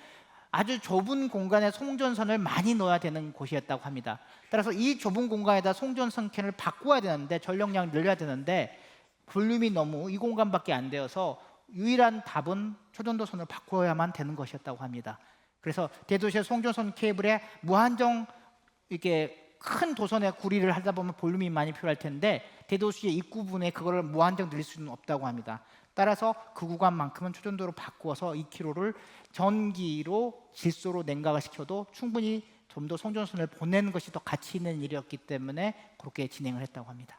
[SPEAKER 2] 아주 좁은 공간에 송전선을 많이 넣어야 되는 곳이었다고 합니다. 따라서 이 좁은 공간에다 송전선 캔을 바꿔야 되는데 전력량을 늘려야 되는데 볼륨이 너무 이 공간밖에 안 되어서 유일한 답은 초전도선을 바꿔야만 되는 것이었다고 합니다. 그래서 대도시의 송전선 케이블에 무한정 이렇게 큰 도선의 구리를 하다 보면 볼륨이 많이 필요할 텐데 대도시의 입구분에 그거를 무한정 늘릴 수는 없다고 합니다. 따라서 그 구간만큼은 초전도로 바꾸어서 2km를 전기로 질소로 냉각을 시켜도 충분히 좀 더 송전선을 보내는 것이 더 가치 있는 일이었기 때문에 그렇게 진행을 했다고 합니다.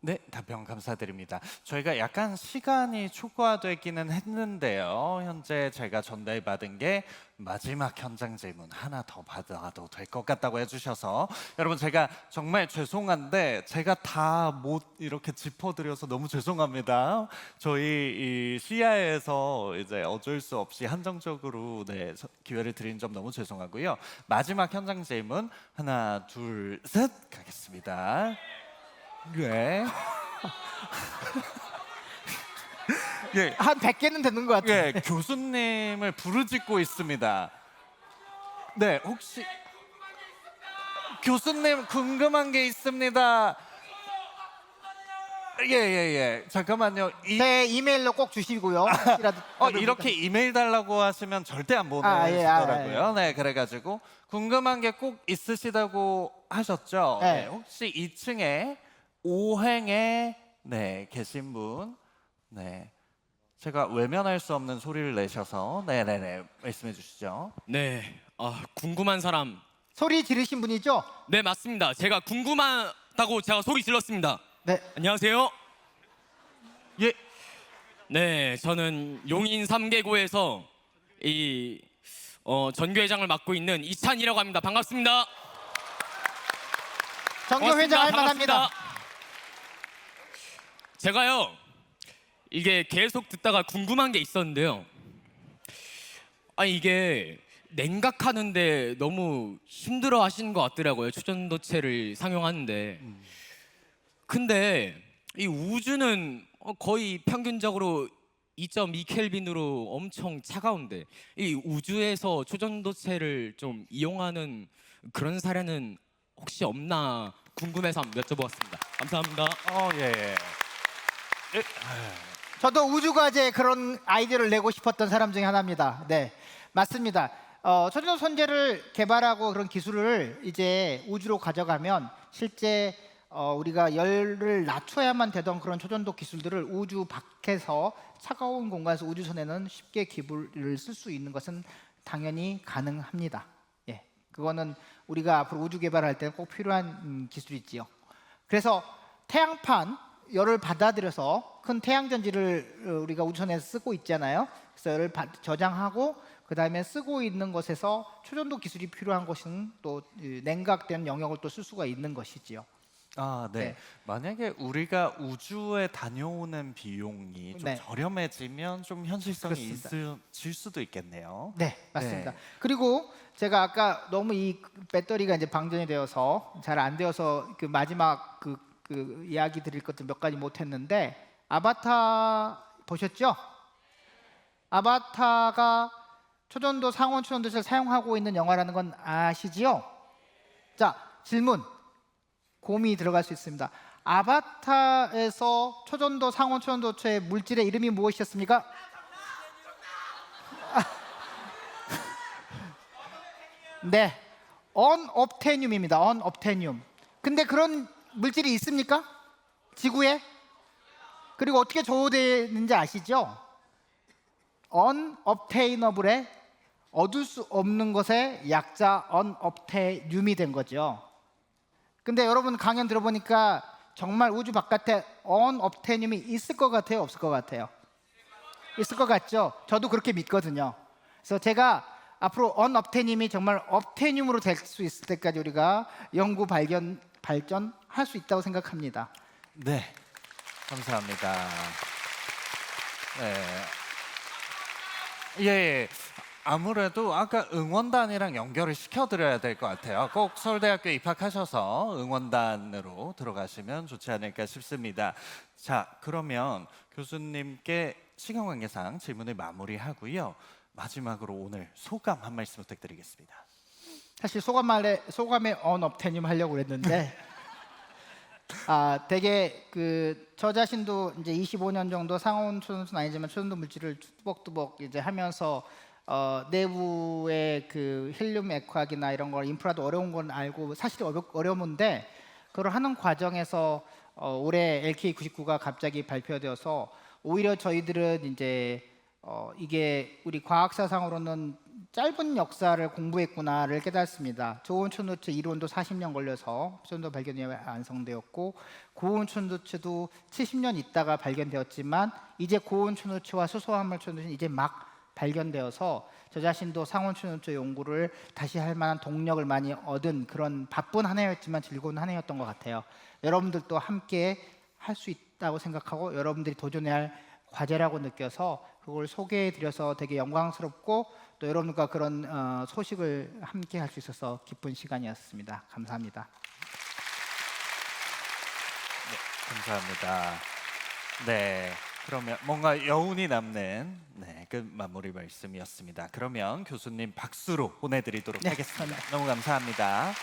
[SPEAKER 3] 네, 답변 감사드립니다. 저희가 약간 시간이 초과되기는 했는데요. 현재 제가 전달받은 게 마지막 현장 질문 하나 더 받아도 될 것 같다고 해주셔서 여러분 제가 정말 죄송한데 제가 다 못 이렇게 짚어드려서 너무 죄송합니다. 저희 이 시야에서 이제 어쩔 수 없이 한정적으로 기회를 드린 점 너무 죄송하고요. 마지막 현장 질문 하나, 둘, 셋 가겠습니다. 네. 예,
[SPEAKER 2] 한 100개는 되는 것 같아요.
[SPEAKER 3] 예, 교수님을 부르짖고 있습니다. 네, 혹시 교수님 궁금한 게 있습니다. 예. 잠깐만요.
[SPEAKER 2] 제 이메일로 꼭 주시고요.
[SPEAKER 3] 이렇게 이메일 달라고 하시면 절대 안 보내시더라고요. 네, 그래가지고 궁금한 게 꼭 있으시다고 하셨죠.
[SPEAKER 2] 네.
[SPEAKER 3] 네, 혹시 2층에 5행에 계신 분, 제가 외면할 수 없는 소리를 내셔서 말씀해 주시죠.
[SPEAKER 6] 네, 궁금한 사람.
[SPEAKER 2] 소리 지르신 분이죠?
[SPEAKER 6] 네, 맞습니다. 제가 궁금하다고 제가 소리 질렀습니다.
[SPEAKER 2] 네.
[SPEAKER 6] 안녕하세요.
[SPEAKER 3] 예,
[SPEAKER 6] 네, 저는 용인 3개구에서 이 전교회장을 맡고 있는 이찬이라고 합니다. 반갑습니다.
[SPEAKER 2] 정교회장 할 만합니다.
[SPEAKER 6] 반갑습니다. 제가요, 이게 계속 듣다가 궁금한 게 있었는데요. 이게 냉각하는데 너무 힘들어 하시는 것 같더라고요. 초전도체를 상용하는데. 근데 이 우주는 거의 평균적으로 2.2켈빈으로 엄청 차가운데 이 우주에서 초전도체를 좀 이용하는 그런 사례는 혹시 없나 궁금해서 한번 여쭤보았습니다. 감사합니다.
[SPEAKER 3] 예.
[SPEAKER 2] 저도 우주과제 그런 아이디어를 내고 싶었던 사람 중에 하나입니다. 네, 맞습니다. 초전도 선재를 개발하고 그런 기술을 이제 우주로 가져가면 실제 우리가 열을 낮춰야만 되던 그런 초전도 기술들을 우주 밖에서 차가운 공간에서 우주선에는 쉽게 기술을 쓸 수 있는 것은 당연히 가능합니다. 예, 그거는 우리가 앞으로 우주 개발할 때 꼭 필요한 기술이지요. 그래서 태양판 열을 받아들여서 큰 태양전지를 우리가 우주선에서 쓰고 있잖아요. 그래서 열을 저장하고 그 다음에 쓰고 있는 것에서 초전도 기술이 필요한 것은 또 냉각된 영역을 또 쓸 수가 있는 것이지요.
[SPEAKER 3] 네. 만약에 우리가 우주에 다녀오는 비용이 좀 저렴해지면 좀 현실성이 있을 수도 있겠네요.
[SPEAKER 2] 네, 맞습니다. 그리고 제가 아까 너무 이 배터리가 이제 방전이 되어서 잘 안 되어서 그 마지막 그 이야기 드릴 것들 몇 가지 못했는데 아바타 보셨죠? 아바타가 초전도 상온 초전도체를 사용하고 있는 영화라는 건 아시지요? 자, 질문. 곰이 들어갈 수 있습니다. 아바타에서 초전도 상온 초전도체의 물질의 이름이 무엇이었습니까? 네, 언옵테늄입니다. 언옵테늄. 근데 그런 물질이 있습니까? 지구에? 그리고 어떻게 조우되는지 아시죠? unobtainable에 얻을 수 없는 것의 약자 unobtainium이 된 거죠. 근데 여러분 강연 들어보니까 정말 우주 바깥에 unobtainium이 있을 것 같아요? 없을 것 같아요? 있을 것 같죠? 저도 그렇게 믿거든요. 그래서 제가 앞으로 unobtainium이 정말 obtainium으로 될 수 있을 때까지 우리가 연구 발전할 수 있다고 생각합니다.
[SPEAKER 3] 네, 감사합니다. 예. 아무래도 아까 응원단이랑 연결을 시켜드려야 될 것 같아요. 꼭 서울대학교 입학하셔서 응원단으로 들어가시면 좋지 않을까 싶습니다. 자, 그러면 교수님께 시간 관계상 질문을 마무리하고요. 마지막으로 오늘 소감 한 말씀 부탁드리겠습니다.
[SPEAKER 2] 사실 소감에 언업테늄 하려고 했는데 되게 저 자신도 이제 25년 정도 상온 초전도는 아니지만 초전도 물질을 뚜벅뚜벅 이제 하면서 내부의 그 헬륨 액화기나 이런 걸 인프라도 어려운 건 알고 사실 어려운데 그걸 하는 과정에서 올해 LK99가 갑자기 발표되어서 오히려 저희들은 이제 이게 우리 과학사상으로는 짧은 역사를 공부했구나를 깨닫습니다. 좋은 촌노체 이론도 40년 걸려서 촌도 발견이 완성되었고 고온 촌노체도 70년 있다가 발견되었지만 이제 고온 촌노체와 수소화물 촌노체는 이제 막 발견되어서 저 자신도 상온 촌노체 연구를 다시 할 만한 동력을 많이 얻은 그런 바쁜 한 해였지만 즐거운 한 해였던 것 같아요. 여러분들도 함께 할 수 있다고 생각하고 여러분들이 도전해야 할 과제라고 느껴서 그걸 소개해드려서 되게 영광스럽고 또 여러분과 그런 소식을 함께 할 수 있어서 기쁜 시간이었습니다. 감사합니다.
[SPEAKER 3] 감사합니다. 네, 그러면 뭔가 여운이 남는 그 마무리 말씀이었습니다. 그러면 교수님 박수로 보내드리도록 하겠습니다. 너무 감사합니다.